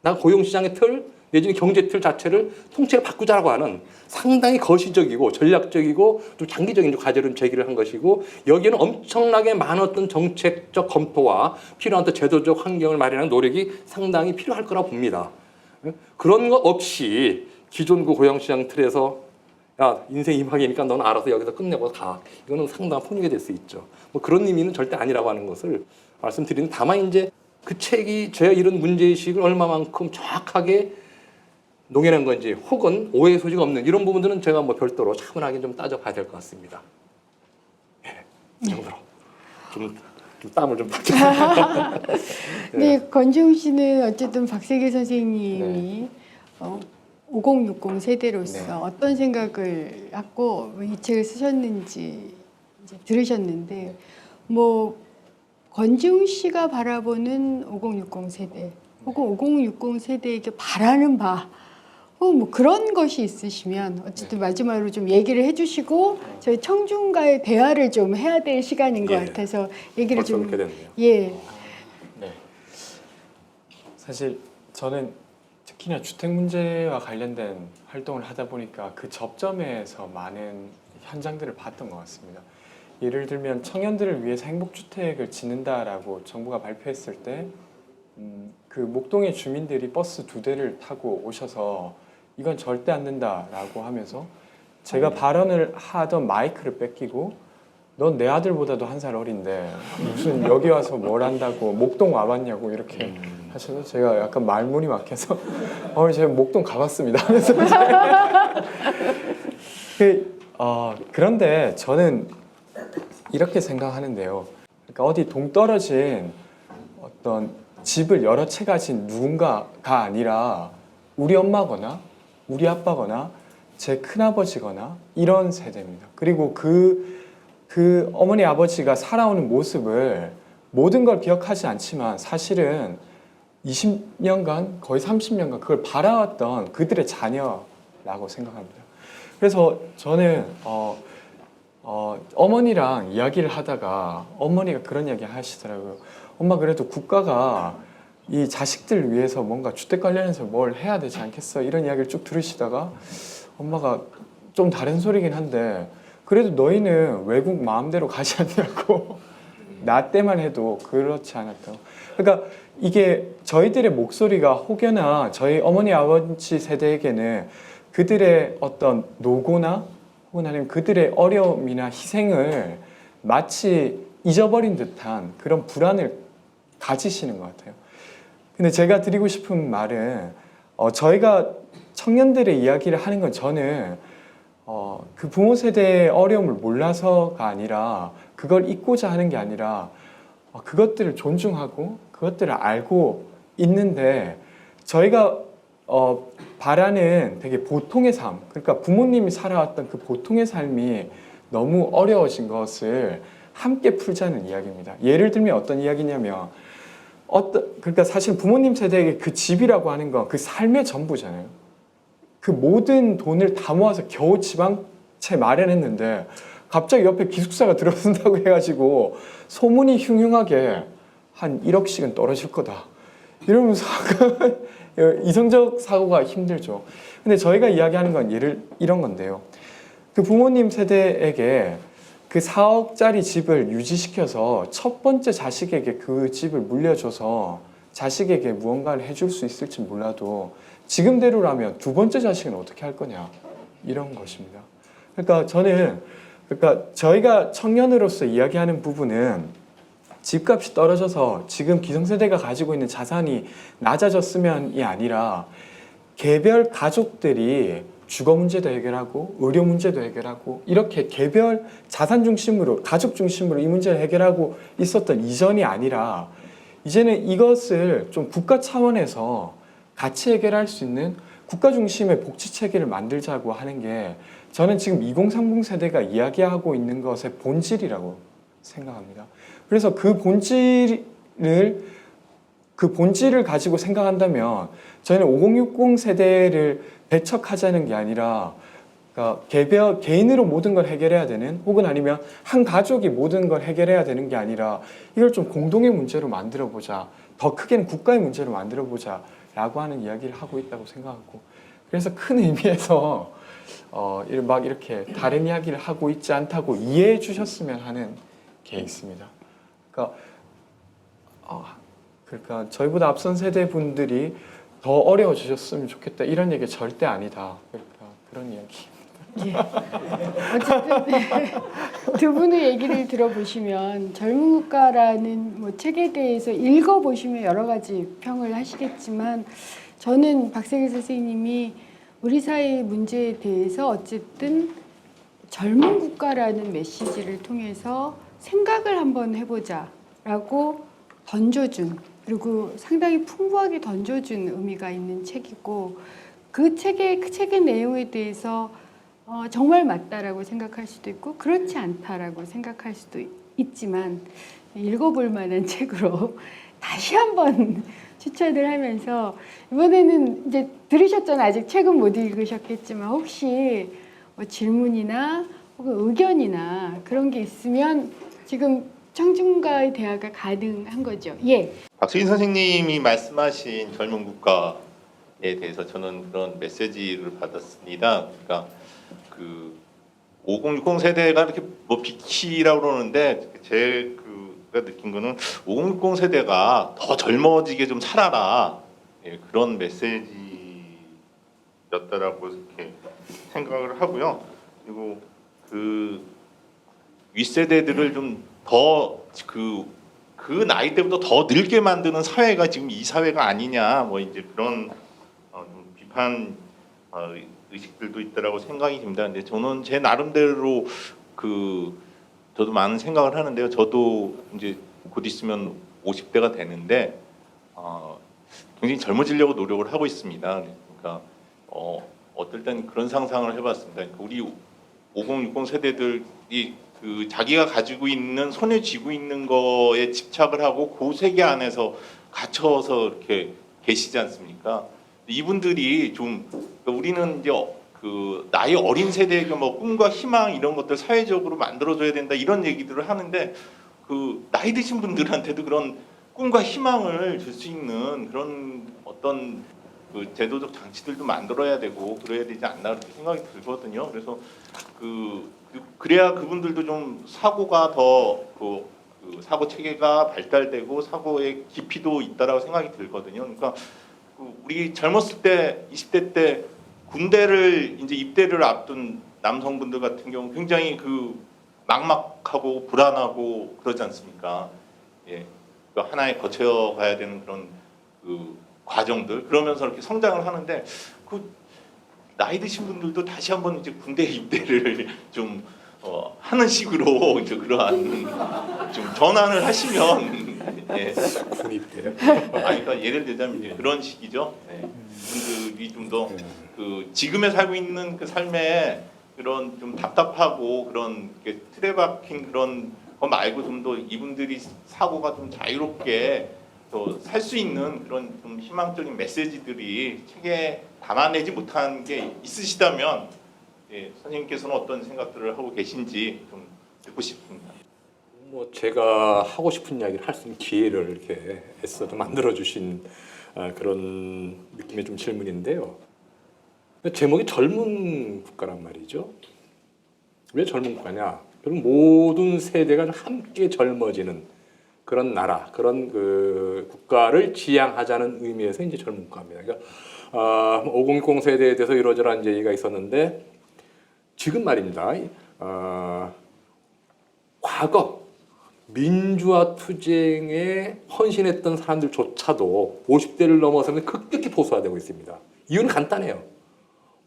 고용시장의 틀, 내지는 경제 틀 자체를 통째로 바꾸자라고 하는 상당히 거시적이고 전략적이고 좀 장기적인 과제를 제기를 한 것이고, 여기에는 엄청나게 많은 어떤 정책적 검토와 필요한 어떤 제도적 환경을 마련하는 노력이 상당히 필요할 거라고 봅니다. 그런 거 없이 기존 그 고용시장 틀에서 야, 인생 이막이니까 너는 알아서 여기서 끝내고 가. 이거는 상당한 폭력이 될 수 있죠. 뭐 그런 의미는 절대 아니라고 하는 것을 말씀드리는, 다만 이제 그 책이 제가 이런 문제의식을 얼마만큼 정확하게 농해낸 건지, 혹은 오해 소지가 없는 이런 부분들은 제가 뭐 별도로 차분하게 좀 따져봐야 될 것 같습니다. 네, 이 정도로 좀 땀을 좀 닦겠습니다. 네, 권지웅 씨는 어쨌든 박세계 선생님이 5060 세대로서 네. 어떤 생각을 갖고 이 책을 쓰셨는지 이제 들으셨는데, 뭐 권지웅 씨가 바라보는 5060 세대 혹은 5060 세대에게 바라는 바, 뭐 그런 것이 있으시면 어쨌든 마지막으로 좀 얘기를 해주시고 저희 청중과의 대화를 좀 해야 될 시간인 것 같아서 얘기를 벌써 좀 그렇게 됐네요. 예. 네. 사실 저는 특히나 주택 문제와 관련된 활동을 하다 보니까 그 접점에서 많은 현장들을 봤던 것 같습니다. 예를 들면 청년들을 위해서 행복주택을 짓는다라고 정부가 발표했을 때 그 목동의 주민들이 버스 2대를 타고 오셔서 이건 절대 안 된다라고 하면서 제가 발언을 하던 마이크를 뺏기고 넌 내 아들보다도 1살 어린데 무슨 여기 와서 뭘 한다고 목동 와봤냐고 이렇게 하셔서 제가 약간 말문이 막혀서 제가 목동 가봤습니다 하면서 그런데 저는 이렇게 생각하는데요. 그러니까 어디 동떨어진 어떤 집을 여러 채 가진 누군가가 아니라 우리 엄마거나 우리 아빠거나 제 큰아버지거나 이런 세대입니다. 그리고 그 어머니 아버지가 살아오는 모습을 모든 걸 기억하지 않지만 사실은 20년간 거의 30년간 그걸 바라왔던 그들의 자녀라고 생각합니다. 그래서 저는 어머니랑 이야기를 하다가 어머니가 그런 이야기 하시더라고요. 엄마 그래도 국가가 이 자식들 위해서 뭔가 주택 관련해서 뭘 해야 되지 않겠어? 이런 이야기를 쭉 들으시다가 엄마가 좀 다른 소리긴 한데 그래도 너희는 외국 마음대로 가지 않냐고 나 때만 해도 그렇지 않았다고. 그러니까 이게 저희들의 목소리가 혹여나 저희 어머니 아버지 세대에게는 그들의 어떤 노고나 혹은 아니면 그들의 어려움이나 희생을 마치 잊어버린 듯한 그런 불안을 가지시는 것 같아요. 근데 제가 드리고 싶은 말은 저희가 청년들의 이야기를 하는 건 저는 그 부모 세대의 어려움을 몰라서가 아니라 그걸 잊고자 하는 게 아니라 그것들을 존중하고 그것들을 알고 있는데 저희가 바라는 되게 보통의 삶, 그러니까 부모님이 살아왔던 그 보통의 삶이 너무 어려워진 것을 함께 풀자는 이야기입니다. 예를 들면 어떤 이야기냐면 그러니까 사실 부모님 세대에게 그 집이라고 하는 건 그 삶의 전부잖아요. 그 모든 돈을 다 모아서 겨우 집 한 채 마련했는데 갑자기 옆에 기숙사가 들어선다고 해가지고 소문이 흉흉하게 한 1억씩은 떨어질 거다 이러면서 이성적 사고가 힘들죠. 근데 저희가 이야기하는 건 이런 건데요. 그 부모님 세대에게 그 4억짜리 집을 유지시켜서 첫 번째 자식에게 그 집을 물려줘서 자식에게 무언가를 해줄 수 있을지 몰라도 지금대로라면 두 번째 자식은 어떻게 할 거냐 이런 것입니다. 그러니까 저희가 청년으로서 이야기하는 부분은 집값이 떨어져서 지금 기성세대가 가지고 있는 자산이 낮아졌으면이 아니라 개별 가족들이 주거 문제도 해결하고 의료 문제도 해결하고 이렇게 개별 자산 중심으로 가족 중심으로 이 문제를 해결하고 있었던 이전이 아니라 이제는 이것을 좀 국가 차원에서 같이 해결할 수 있는 국가 중심의 복지 체계를 만들자고 하는 게 저는 지금 2030 세대가 이야기하고 있는 것의 본질이라고 생각합니다. 그래서 그 본질을 가지고 생각한다면 저희는 5060 세대를 배척하자는 게 아니라 그러니까 개인으로 모든 걸 해결해야 되는 혹은 아니면 한 가족이 모든 걸 해결해야 되는 게 아니라 이걸 좀 공동의 문제로 만들어 보자. 더 크게는 국가의 문제로 만들어 보자 라고 하는 이야기를 하고 있다고 생각하고 그래서 큰 의미에서 막 이렇게 다른 이야기를 하고 있지 않다고 이해해 주셨으면 하는 게 있습니다. 그러니까 저희보다 앞선 세대 분들이 더 어려워지셨으면 좋겠다 이런 얘기 절대 아니다. 그러니까 그런 이야기. 예. 어쨌든 두 분의 얘기를 들어보시면 젊은 국가라는 뭐 책에 대해서 읽어보시면 여러 가지 평을 하시겠지만 저는 박세길 선생님이 우리 사회의 문제에 대해서 어쨌든 젊은 국가라는 메시지를 통해서 생각을 한번 해보자라고 던져준 그리고 상당히 풍부하게 던져준 의미가 있는 책이고 그 책의 내용에 대해서 정말 맞다라고 생각할 수도 있고 그렇지 않다라고 생각할 수도 있지만 읽어볼 만한 책으로 다시 한번 추천을 하면서 이번에는 이제 들으셨잖아요. 아직 책은 못 읽으셨겠지만 혹시 뭐 질문이나 혹은 의견이나 그런 게 있으면 지금 청중과의 대화가 가능한 거죠. 예. 박수진 선생님이 말씀하신 젊은 국가에 대해서 저는 그런 메시지를 받았습니다. 그러니까 그 5060 세대가 이렇게 뭐 비키라고 그러는데 제가 느낀 거는 5060 세대가 더 젊어지게 좀 살아라 그런 메시지였다라고 이렇게 생각을 하고요. 그리고 그 윗세대들을 좀 더 그 나이 때부터 더 늙게 만드는 사회가 지금 이 사회가 아니냐 뭐 이제 그런 좀 비판 의식들도 있다라고 생각이 듭니다. 근데 저는 제 나름대로 저도 많은 생각을 하는데요. 저도 이제 곧 있으면 50대가 되는데 굉장히 젊어지려고 노력을 하고 있습니다. 그러니까 어떨 땐 그런 상상을 해봤습니다. 그러니까 우리 5060 세대들이 자기가 가지고 있는 손에 쥐고 있는 거에 집착을 하고 그 세계 안에서 갇혀서 이렇게 계시지 않습니까? 이분들이 좀 그러니까 우리는 이제 나이 어린 세대에게 뭐 꿈과 희망 이런 것들 사회적으로 만들어줘야 된다 이런 얘기들을 하는데 나이 드신 분들한테도 그런 꿈과 희망을 줄 수 있는 그런 어떤 제도적 장치들도 만들어야 되고 그래야 되지 않나 그렇게 생각이 들거든요. 그래서 그래야 그분들도 좀 사고가 더 사고 체계가 발달되고 사고의 깊이도 있다라고 생각이 들거든요. 그러니까 우리 젊었을 때 20대 때 군대를 이제 입대를 앞둔 남성분들 같은 경우 굉장히 막막하고 불안하고 그러지 않습니까? 예, 하나에 거쳐가야 되는 그런 과정들 그러면서 이렇게 성장을 하는데 나이 드신 분들도 다시 한번 이제 군대 입대를 좀 하는 식으로 이제 그러한 좀 전환을 하시면 예. 군 입대요. 그러니까 예를 들자면 이제 그런 식이죠. 예. 분들이 좀 더 지금에 살고 있는 그 삶에 그런 좀 답답하고 그런 틀에 박힌 그런 거 말고 좀 더 이분들이 사고가 좀 자유롭게 살 수 있는 그런 좀 희망적인 메시지들이 책에 담아내지 못한 게 있으시다면 예, 선생님께서는 어떤 생각들을 하고 계신지 좀 듣고 싶습니다. 뭐 제가 하고 싶은 이야기를 할 수 있는 기회를 이렇게 애써서 만들어 주신 그런 느낌의 좀 질문인데요. 제목이 젊은 국가란 말이죠. 왜 젊은 국가냐? 결국 모든 세대가 함께 젊어지는 그런 나라, 그런 그 국가를 지향하자는 의미에서 이제 젊은 국가입니다. 그러니까 5060 세대에 대해서 이러저러한 얘기가 있었는데 지금 말입니다. 과거 민주화 투쟁에 헌신했던 사람들조차도 50대를 넘어서면 급격히 보수화되고 있습니다. 이유는 간단해요.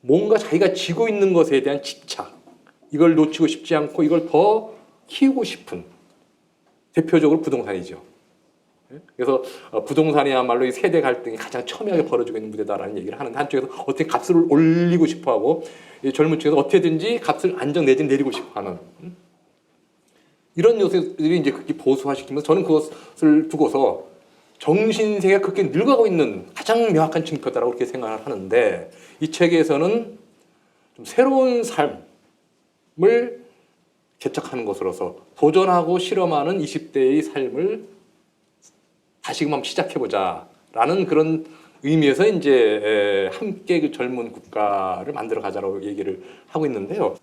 뭔가 자기가 쥐고 있는 것에 대한 집착, 이걸 놓치고 싶지 않고 이걸 더 키우고 싶은, 대표적으로 부동산이죠. 그래서 부동산이야말로 이 세대 갈등이 가장 첨예하게 벌어지고 있는 무대다라는 얘기를 하는데, 한쪽에서 어떻게 값을 올리고 싶어하고 젊은 층에서 어떻게든지 값을 안정 내지 내리고 싶어하는 이런 요소들이 이제 그렇게 보수화시키면서, 저는 그것을 두고서 정신세계가 그렇게 늙어가고 있는 가장 명확한 징표다라고 그렇게 생각을 하는데, 이 책에서는 좀 새로운 삶을 개척하는 것으로서 도전하고 실험하는 20대의 삶을 다시금 한번 시작해보자라는 그런 의미에서 이제 함께 그 젊은 국가를 만들어 가자라고 얘기를 하고 있는데요.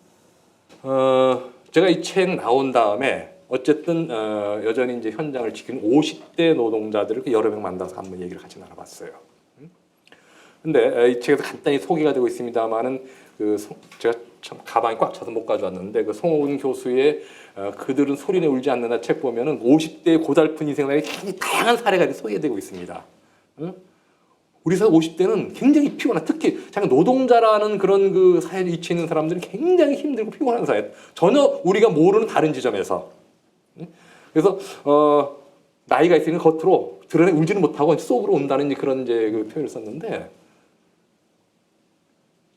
제가 이 책 나온 다음에 어쨌든 여전히 이제 현장을 지키는 50대 노동자들을 여러 명 만나서 한번 얘기를 같이 나눠봤어요. 근데 이 책에서 간단히 소개가 되고 있습니다만은 제가 참 가방이 꽉 차서 못 가져왔는데, 그 송호은 교수의 그들은 소리내 울지 않는다 책 보면은 50대의 고달픈 인생의 굉장히 다양한 사례가 소개되고 있습니다. 우리 사회 50대는 굉장히 피곤한, 특히 자기 노동자라는 그런 그 사회에 위치해 있는 사람들은 굉장히 힘들고 피곤한 사회, 전혀 우리가 모르는 다른 지점에서. 그래서 나이가 있으니까 겉으로 드러내 울지는 못하고 속으로 온다는 그런 이제 그 표현을 썼는데,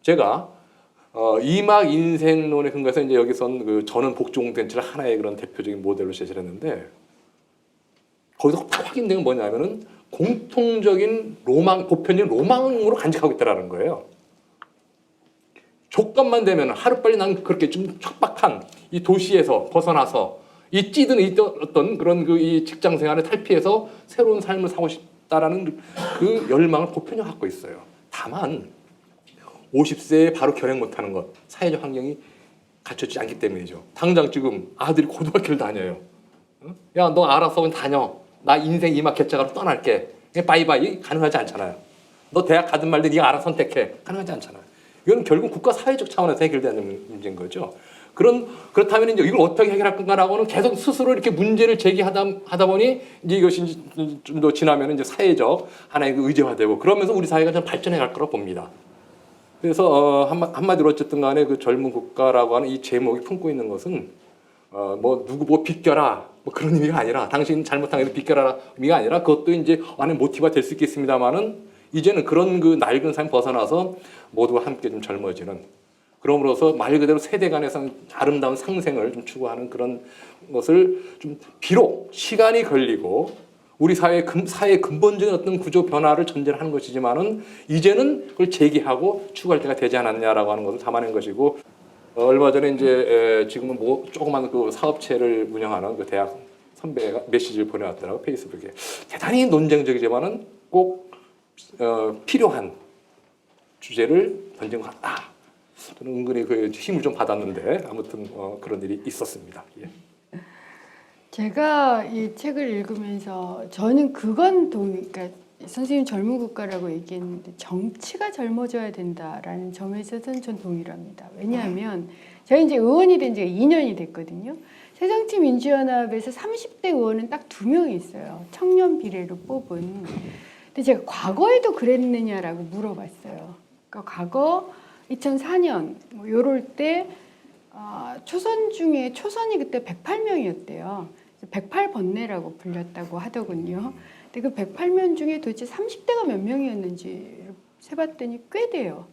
제가 이막 인생론에 근거해서 이제 여기선 그 저는 복지공동체를 하나의 그런 대표적인 모델로 제시를 했는데, 거기서 딱 확인된 건 뭐냐면은 공통적인 로망, 보편적인 로망으로 간직하고 있다라는 거예요. 조건만 되면 하루빨리 난 그렇게 좀 척박한 이 도시에서 벗어나서 이 찌든 어떤 그런 그 이 직장 생활을 탈피해서 새로운 삶을 사고 싶다라는 그 열망을 보편적으로 갖고 있어요. 다만 50세에 바로 결행 못하는 것, 사회적 환경이 갖춰지지 않기 때문이죠. 당장 지금 아들이 고등학교를 다녀요. 야, 너 알아서 그냥 다녀. 나 인생 이막 개척하러 떠날게. 바이바이 가능하지 않잖아요. 너 대학 가든 말든 네가 알아서 선택해. 가능하지 않잖아요. 이건 결국 국가 사회적 차원에서 해결돼야 되는 문제인 거죠. 그렇다면 이제 이걸 어떻게 해결할 건가라고는 계속 스스로 이렇게 문제를 제기하다 보니 이제 이것이 좀 더 지나면 이제 사회적 하나의 그 의제화되고, 그러면서 우리 사회가 좀 발전해 갈 거라고 봅니다. 그래서 한마디로 어쨌든 간에 그 젊은 국가라고 하는 이 제목이 품고 있는 것은 뭐 누구 뭐 비껴라 뭐 그런 의미가 아니라, 당신 잘못한 게 비껴라 의미가 아니라, 그것도 이제 안에 모티브가 될 수 있겠습니다만은 이제는 그런 그 낡은 삶 벗어나서 모두가 함께 좀 젊어지는, 그럼으로써 말 그대로 세대 간에서 아름다운 상생을 좀 추구하는 그런 것을 좀, 비록 시간이 걸리고 우리 사회의 근본적인 어떤 구조 변화를 전제를 하는 것이지만은 이제는 그걸 제기하고 추구할 때가 되지 않았냐라고 하는 것을 담아낸 것이고, 얼마 전에 이제 지금은 뭐 조그만 그 사업체를 운영하는 그 대학 선배가 메시지를 보내왔더라고, 페이스북에. 대단히 논쟁적이지만은 꼭 필요한 주제를 던진 것 같다. 저는 은근히 그 힘을 좀 받았는데 아무튼 그런 일이 있었습니다. 예. 제가 이 책을 읽으면서 저는 그러니까 선생님 젊은 국가라고 얘기했는데 정치가 젊어져야 된다라는 점에서는 전 동의를 합니다. 왜냐하면 제가 이제 의원이 된 지가 2년이 됐거든요. 새정치민주연합에서 30대 의원은 딱 2명이 있어요. 청년 비례로 뽑은. 근데 제가 과거에도 그랬느냐라고 물어봤어요. 그러니까 과거 2004년 뭐 요럴 때 초선 중에 초선이 그때 108명이었대요. 108번뇌라고 불렸다고 하더군요. 근데 그 108명 중에 도대체 30대가 몇 명이었는지 세봤더니 꽤 돼요.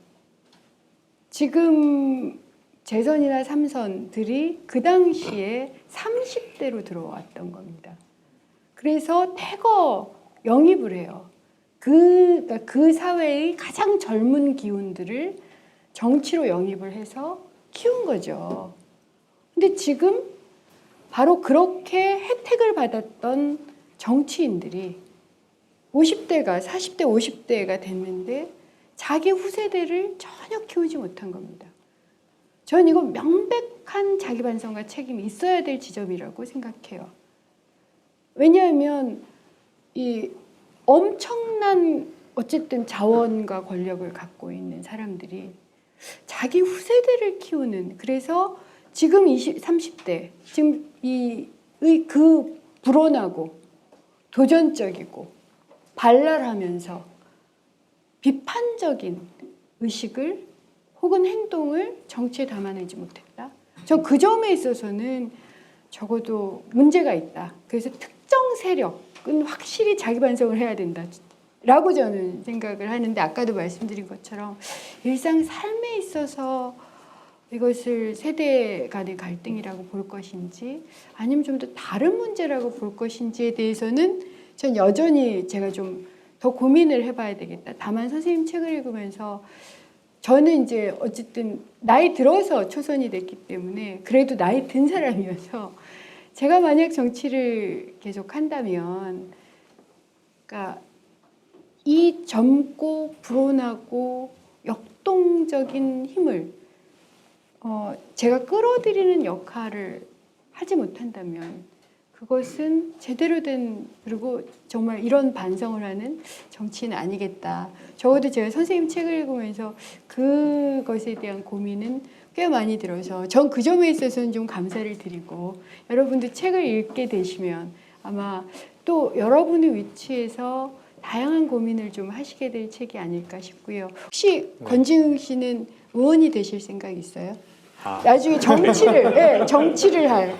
지금 재선이나 삼선들이 그 당시에 30대로 들어왔던 겁니다. 그래서 태거 영입을 해요. 그러니까 그 사회의 가장 젊은 기운들을 정치로 영입을 해서 키운 거죠. 근데 지금 바로 그렇게 혜택을 받았던 정치인들이 50대가 40대, 50대가 됐는데 자기 후세대를 전혀 키우지 못한 겁니다. 전 이거 명백한 자기 반성과 책임이 있어야 될 지점이라고 생각해요. 왜냐하면 이 엄청난 어쨌든 자원과 권력을 갖고 있는 사람들이 자기 후세대를 키우는, 그래서 지금 30대 지금 그 불온하고 도전적이고 발랄하면서 비판적인 의식을 혹은 행동을 정치에 담아내지 못했다. 저 그 점에 있어서는 적어도 문제가 있다. 그래서 특정 세력은 확실히 자기 반성을 해야 된다. 라고 저는 생각을 하는데, 아까도 말씀드린 것처럼 일상 삶에 있어서 이것을 세대 간의 갈등이라고 볼 것인지 아니면 좀 더 다른 문제라고 볼 것인지에 대해서는 전 여전히 제가 좀 더 고민을 해봐야 되겠다. 다만 선생님 책을 읽으면서 저는 이제 어쨌든 나이 들어서 초선이 됐기 때문에 그래도 나이 든 사람이어서 제가 만약 정치를 계속 한다면, 그러니까 이 젊고 불온하고 역동적인 힘을 제가 끌어들이는 역할을 하지 못한다면 그것은 제대로 된, 그리고 정말 이런 반성을 하는 정치는 아니겠다. 적어도 제가 선생님 책을 읽으면서 그것에 대한 고민은 꽤 많이 들어서 전 그 점에 있어서는 좀 감사를 드리고, 여러분도 책을 읽게 되시면 아마 또 여러분의 위치에서 다양한 고민을 좀 하시게 될 책이 아닐까 싶고요. 혹시 네. 권지웅 씨는 의원이 되실 생각 있어요? 아. 나중에 정치를 네, 정치를 할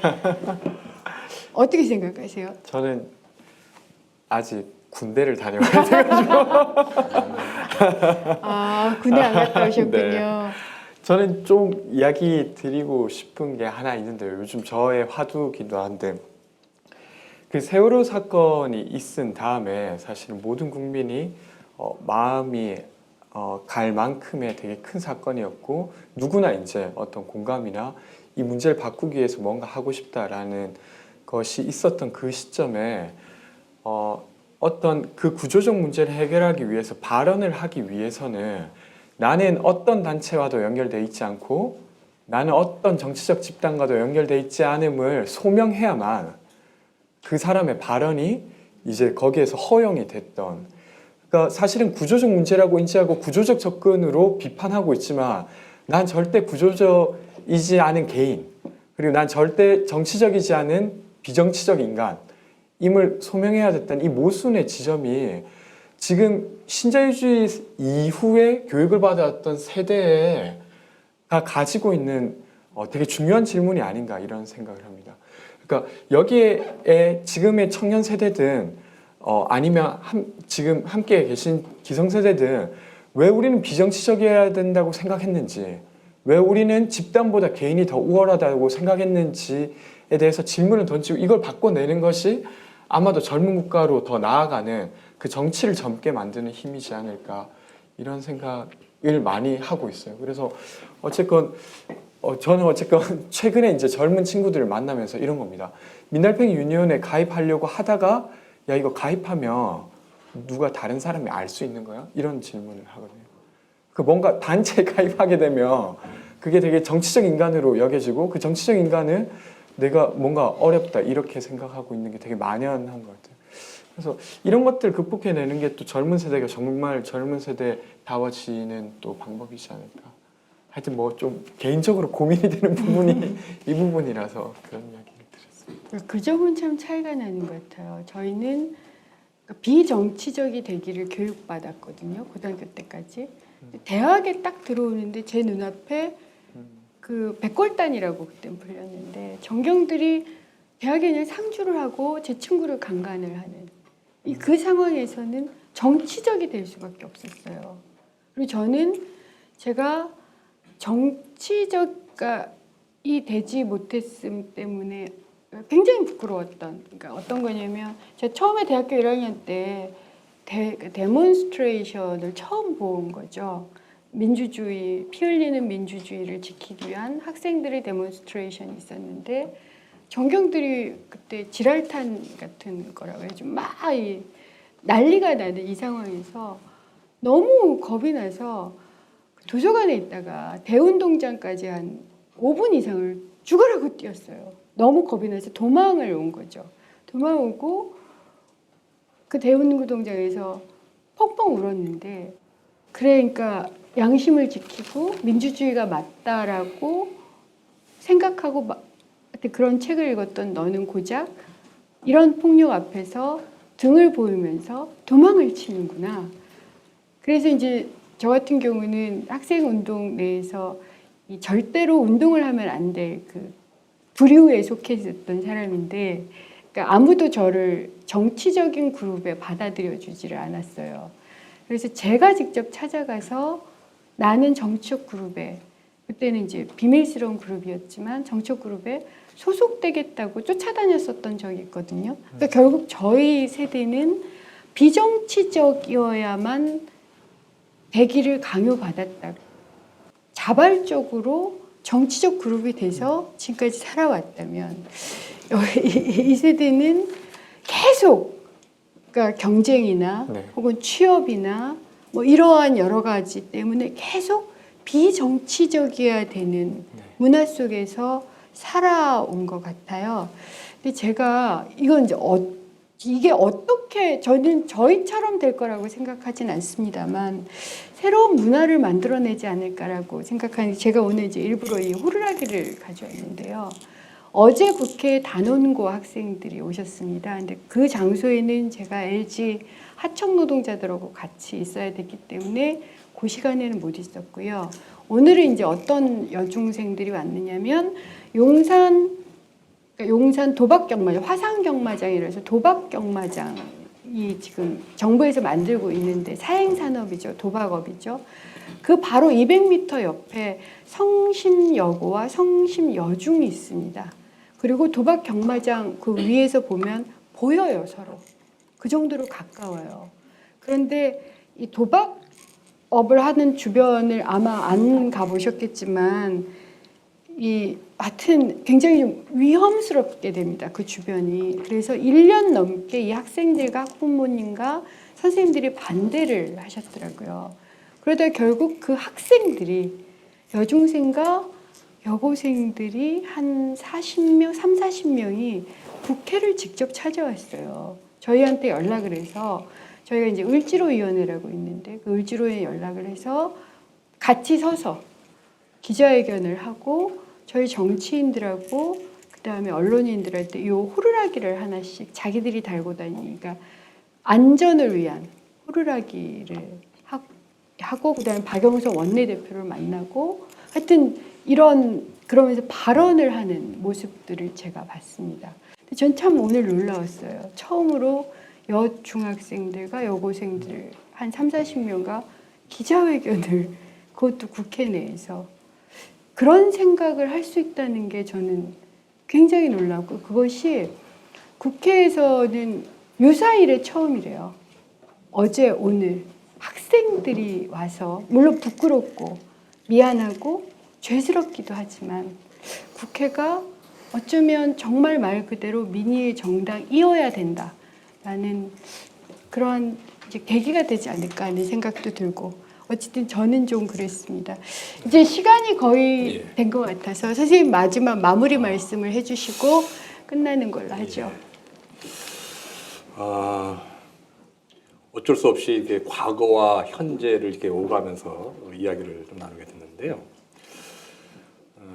어떻게 생각하세요? 저는 아직 군대를 다녀와야 돼가지고 아, 군대 안 갔다 오셨군요. 네. 저는 좀 이야기 드리고 싶은 게 하나 있는데요. 요즘 저의 화두기도 한데, 그 세월호 사건이 있은 다음에 사실은 모든 국민이 마음이 갈 만큼의 되게 큰 사건이었고, 누구나 이제 어떤 공감이나 이 문제를 바꾸기 위해서 뭔가 하고 싶다라는 것이 있었던 그 시점에 어떤 그 구조적 문제를 해결하기 위해서 발언을 하기 위해서는 나는 어떤 단체와도 연결돼 있지 않고 나는 어떤 정치적 집단과도 연결돼 있지 않음을 소명해야만 그 사람의 발언이 이제 거기에서 허용이 됐던, 그러니까 사실은 구조적 문제라고 인지하고 구조적 접근으로 비판하고 있지만 난 절대 구조적이지 않은 개인, 그리고 난 절대 정치적이지 않은 비정치적 인간임을 소명해야 됐던 이 모순의 지점이 지금 신자유주의 이후에 교육을 받았던 세대가 가지고 있는 되게 중요한 질문이 아닌가 이런 생각을 합니다. 그러니까 여기에 지금의 청년 세대든 아니면 지금 함께 계신 기성세대든 왜 우리는 비정치적이어야 된다고 생각했는지, 왜 우리는 집단보다 개인이 더 우월하다고 생각했는지에 대해서 질문을 던지고 이걸 바꿔내는 것이 아마도 젊은 국가로 더 나아가는 그 정치를 젊게 만드는 힘이지 않을까 이런 생각을 많이 하고 있어요. 그래서 어쨌건 저는 최근에 이제 젊은 친구들을 만나면서 이런 겁니다. 민달팽이 유니온에 가입하려고 하다가 야 이거 가입하면 누가 다른 사람이 알 수 있는 거야? 이런 질문을 하거든요. 그 뭔가 단체에 가입하게 되면 그게 되게 정치적 인간으로 여겨지고 그 정치적 인간은 내가 뭔가 어렵다 이렇게 생각하고 있는 게 되게 만연한 것 같아요. 그래서 이런 것들 극복해내는 게 또 젊은 세대가 정말 젊은 세대다워지는 또 방법이지 않을까. 하여튼 뭐 좀 개인적으로 고민이 되는 부분이 이 부분이라서 그런 이야기를 드렸습니다. 그 점은 참 차이가 나는 것 같아요. 저희는 비정치적이 되기를 교육받았거든요. 고등학교 때까지. 대학에 딱 들어오는데 제 눈앞에 그 백골단이라고 그때 불렸는데 전경들이 대학에 그냥 상주를 하고 제 친구를 강간을 하는 그 상황에서는 정치적이 될 수밖에 없었어요. 그리고 저는 제가 정치적이 되지 못했음 때문에 굉장히 부끄러웠던, 그러니까 어떤 거냐면 제가 처음에 대학교 1학년 때 데몬스트레이션을 처음 본 거죠. 민주주의, 피 흘리는 민주주의를 지키기 위한 학생들의 데몬스트레이션이 있었는데 전경들이 그때 지랄탄 같은 거라고 해야죠. 막 난리가 나는 이 상황에서 너무 겁이 나서 도서관에 있다가 대운동장까지 한 5분 이상을 죽으라고 뛰었어요. 너무 겁이 나서 도망을 온 거죠. 도망오고 그 대운동장에서 펑펑 울었는데, 그러니까 양심을 지키고 민주주의가 맞다라고 생각하고 그런 책을 읽었던 너는 고작 이런 폭력 앞에서 등을 보이면서 도망을 치는구나. 그래서 이제 저 같은 경우는 학생 운동 내에서 이 절대로 운동을 하면 안 될 그 부류에 속해 있었던 사람인데, 그러니까 아무도 저를 정치적인 그룹에 받아들여 주지를 않았어요. 그래서 제가 직접 찾아가서 나는 정치적 그룹에, 그때는 이제 비밀스러운 그룹이었지만 정치적 그룹에 소속되겠다고 쫓아다녔었던 적이 있거든요. 그러니까 결국 저희 세대는 비정치적이어야만 되기를 강요받았다. 자발적으로 정치적 그룹이 돼서 지금까지 살아왔다면, 이 세대는 계속, 그러니까 경쟁이나 네. 혹은 취업이나 뭐 이러한 여러 가지 때문에 계속 비정치적이어야 되는 문화 속에서 살아온 것 같아요. 근데 제가 이건 이제 이게 어떻게, 저는 저희처럼 될 거라고 생각하진 않습니다만 새로운 문화를 만들어내지 않을까라고 생각하는, 제가 오늘 이제 일부러 이 호루라기를 가져왔는데요. 어제 국회에 단원고 학생들이 오셨습니다. 근데 그 장소에는 제가 LG 하청 노동자들하고 같이 있어야 됐기 때문에 그 시간에는 못 있었고요. 오늘은 이제 어떤 여중생들이 왔느냐면 용산 도박경마장, 화상경마장이라서 도박경마장이 지금 정부에서 만들고 있는데 사행산업이죠. 도박업이죠. 그 바로 200m 옆에 성심여고와 성심여중이 있습니다. 그리고 도박경마장 그 위에서 보면 보여요, 서로. 그 정도로 가까워요. 그런데 이 도박업을 하는 주변을 아마 안 가보셨겠지만 하여튼 굉장히 좀 위험스럽게 됩니다. 그 주변이. 그래서 1년 넘게 이 학생들과 학부모님과 선생님들이 반대를 하셨더라고요. 그러다 결국 그 학생들이, 여중생과 여고생들이 한 40명이 국회를 직접 찾아왔어요. 저희한테 연락을 해서, 저희가 이제 을지로위원회라고 있는데 그 을지로에 연락을 해서 같이 서서 기자회견을 하고 저희 정치인들하고 그다음에 언론인들한테 이 호루라기를 하나씩 자기들이 달고 다니니까 안전을 위한 호루라기를 하고 그다음에 박영선 원내대표를 만나고 하여튼 그러면서 발언을 하는 모습들을 제가 봤습니다. 전 참 오늘 놀라웠어요. 처음으로 여중학생들과 여고생들 한 30-40명과 기자회견을, 그것도 국회 내에서 그런 생각을 할 수 있다는 게 저는 굉장히 놀랐고, 그것이 국회에서는 유사일에 처음이래요. 어제 오늘 학생들이 와서, 물론 부끄럽고 미안하고 죄스럽기도 하지만 국회가 어쩌면 정말 말 그대로 민의의 정당이어야 된다라는 그런 이제 계기가 되지 않을까 하는 생각도 들고, 어쨌든 저는 좀 그랬습니다. 이제 시간이 거의 된 것 같아서 선생님 마지막 마무리 말씀을 해주시고 끝나는 걸로 하죠. 어쩔 수 없이 이렇게 과거와 현재를 이렇게 오가면서 이야기를 좀 나누게 됐는데요.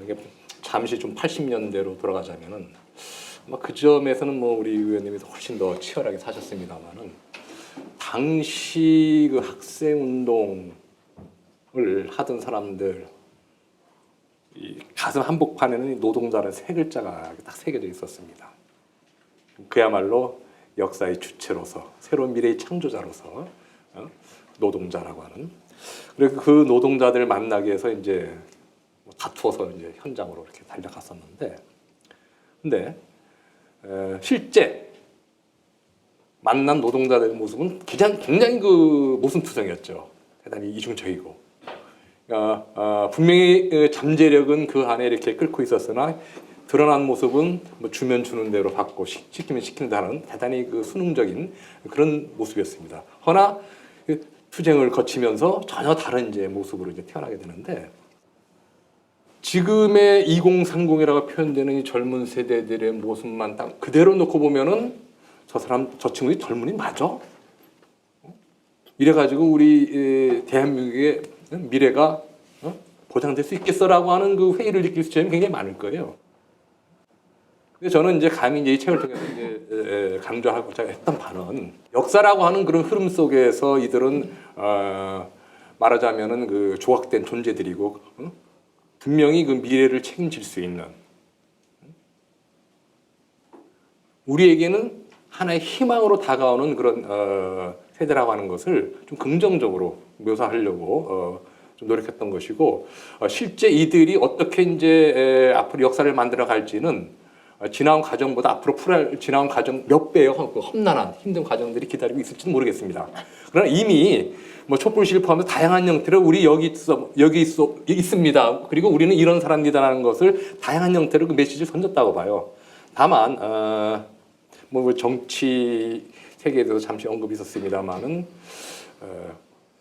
이게 잠시 좀 80년대로 돌아가자면은 아마 그 점에서는 뭐 우리 의원님이 훨씬 더 치열하게 사셨습니다만은 당시 그 학생 운동을 하던 사람들 이 가슴 한복판에는 노동자라는 세 글자가 딱 새겨져 있었습니다. 그야말로 역사의 주체로서 새로운 미래의 창조자로서 노동자라고 하는, 그리고 그 노동자들을 만나기 위해서 이제 다투어서 이제 현장으로 이렇게 달려갔었는데, 근데 실제 만난 노동자들의 모습은 굉장히 그 모순투성이었죠. 대단히 이중적이고, 분명히 잠재력은 그 안에 이렇게 끓고 있었으나 드러난 모습은 뭐 주면 주는 대로 받고 시키면 시킨다는 대단히 그 수능적인 그런 모습이었습니다. 허나 그 투쟁을 거치면서 전혀 다른 이제 모습으로 이제 태어나게 되는데 지금의 2030이라고 표현되는 이 젊은 세대들의 모습만 딱 그대로 놓고 보면은 저 친구들이 젊은이 맞아? 이래가지고 우리 대한민국의 미래가 보장될 수 있겠어라고 하는 그 회의를 느낄 수 있는 굉장히 많을 거예요. 근데 저는 이제 감히 이제 이 책을 통해서 이제 강조하고자 했던 바는 역사라고 하는 그런 흐름 속에서 이들은 말하자면은 그 조각된 존재들이고 분명히 그 미래를 책임질 수 있는 우리에게는 하나의 희망으로 다가오는 그런 세대라고 하는 것을 좀 긍정적으로 묘사하려고 좀 노력했던 것이고 실제 이들이 어떻게 이제 앞으로 역사를 만들어 갈지는 지나온 과정보다 앞으로 지나온 과정 몇 배의 험난한 힘든 과정들이 기다리고 있을지는 모르겠습니다. 그러나 이미 뭐 촛불시를 포함해서 다양한 형태로 우리 여기 있습니다. 그리고 우리는 이런 사람이다라는 것을 다양한 형태로 그 메시지를 던졌다고 봐요. 다만 뭐 정치 세계에도 잠시 언급이 있었습니다만은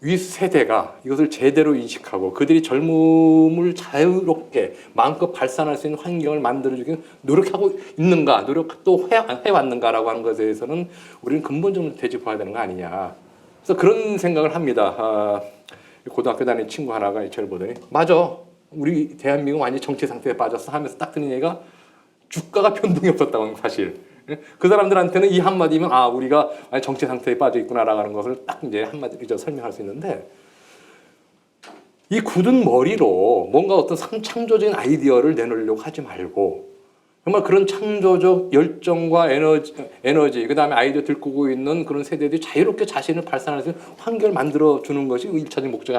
위 세대가 이것을 제대로 인식하고 그들이 젊음을 자유롭게 마음껏 발산할 수 있는 환경을 만들어주기 노력하고 있는가, 노력 또 해왔는가라고 하는 것에 대해서는 우리는 근본적으로 되짚어야 되는 거 아니냐. 그래서 그런 생각을 합니다. 고등학교 다니는 친구 하나가 이 책을 보더니 맞아, 우리 대한민국 완전히 정치 상태에 빠졌어 하면서 딱 드는 얘기가 주가가 변동이 없었다는 사실. 그 사람들한테는 이 한마디면 아 우리가 정치 상태에 빠져 있구나라고 하는 것을 딱 이제 한마디로 설명할 수 있는데 이 굳은 머리로 뭔가 어떤 창조적인 아이디어를 내놓으려고 하지 말고 정말 그런 창조적 열정과 에너지 그다음에 아이디어 들고 있는 그런 세대들이 자유롭게 자신을 발산할 수 있는 환경을 만들어 주는 것이 일차적인 목적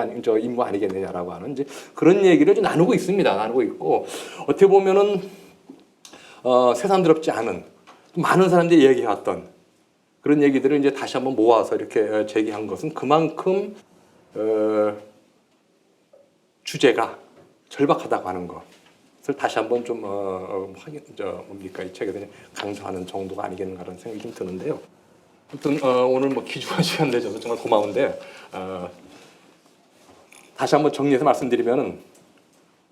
임무 아니겠느냐라고 하는 이제 그런 얘기를 좀 나누고 있습니다. 나누고 있고 어떻게 보면은 새삼스럽지 않은 많은 사람들이 얘기해왔던 그런 얘기들을 이제 다시 한번 모아서 이렇게 제기한 것은 그만큼 주제가 절박하다고 하는 것을 다시 한번 좀 뭡니까 이 책에서 강조하는 정도가 아니겠는가라는 생각이 좀 드는데요. 아무튼 오늘 뭐 귀중한 시간 내줘서 정말 고마운데 다시 한번 정리해서 말씀드리면은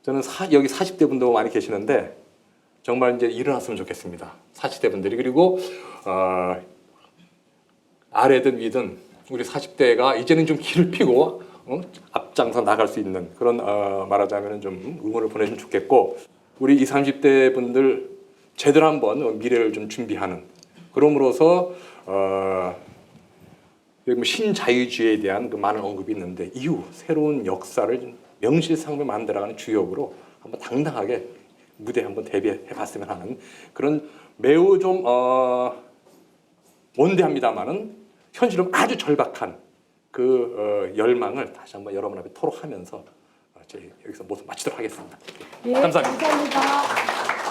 저는 여기 40대 분도 많이 계시는데. 정말 이제 일어났으면 좋겠습니다. 40대 분들이. 그리고 아래든 위든 우리 40대가 이제는 좀 길을 피고 앞장서 나갈 수 있는 그런 말하자면 좀 응원을 보내주면 좋겠고 우리 20, 30대 분들 제대로 한번 미래를 좀 준비하는 그럼으로써 여기 뭐 신자유주의에 대한 그 많은 언급이 있는데 이후 새로운 역사를 명실상부히 만들어가는 주역으로 한번 당당하게 무대에 한번 대비해봤으면 하는 그런 매우 좀 원대합니다만은 현실은 아주 절박한 그 열망을 다시 한번 여러분 앞에 토로하면서 여기서 모습 마치도록 하겠습니다. 예, 감사합니다. 감사합니다.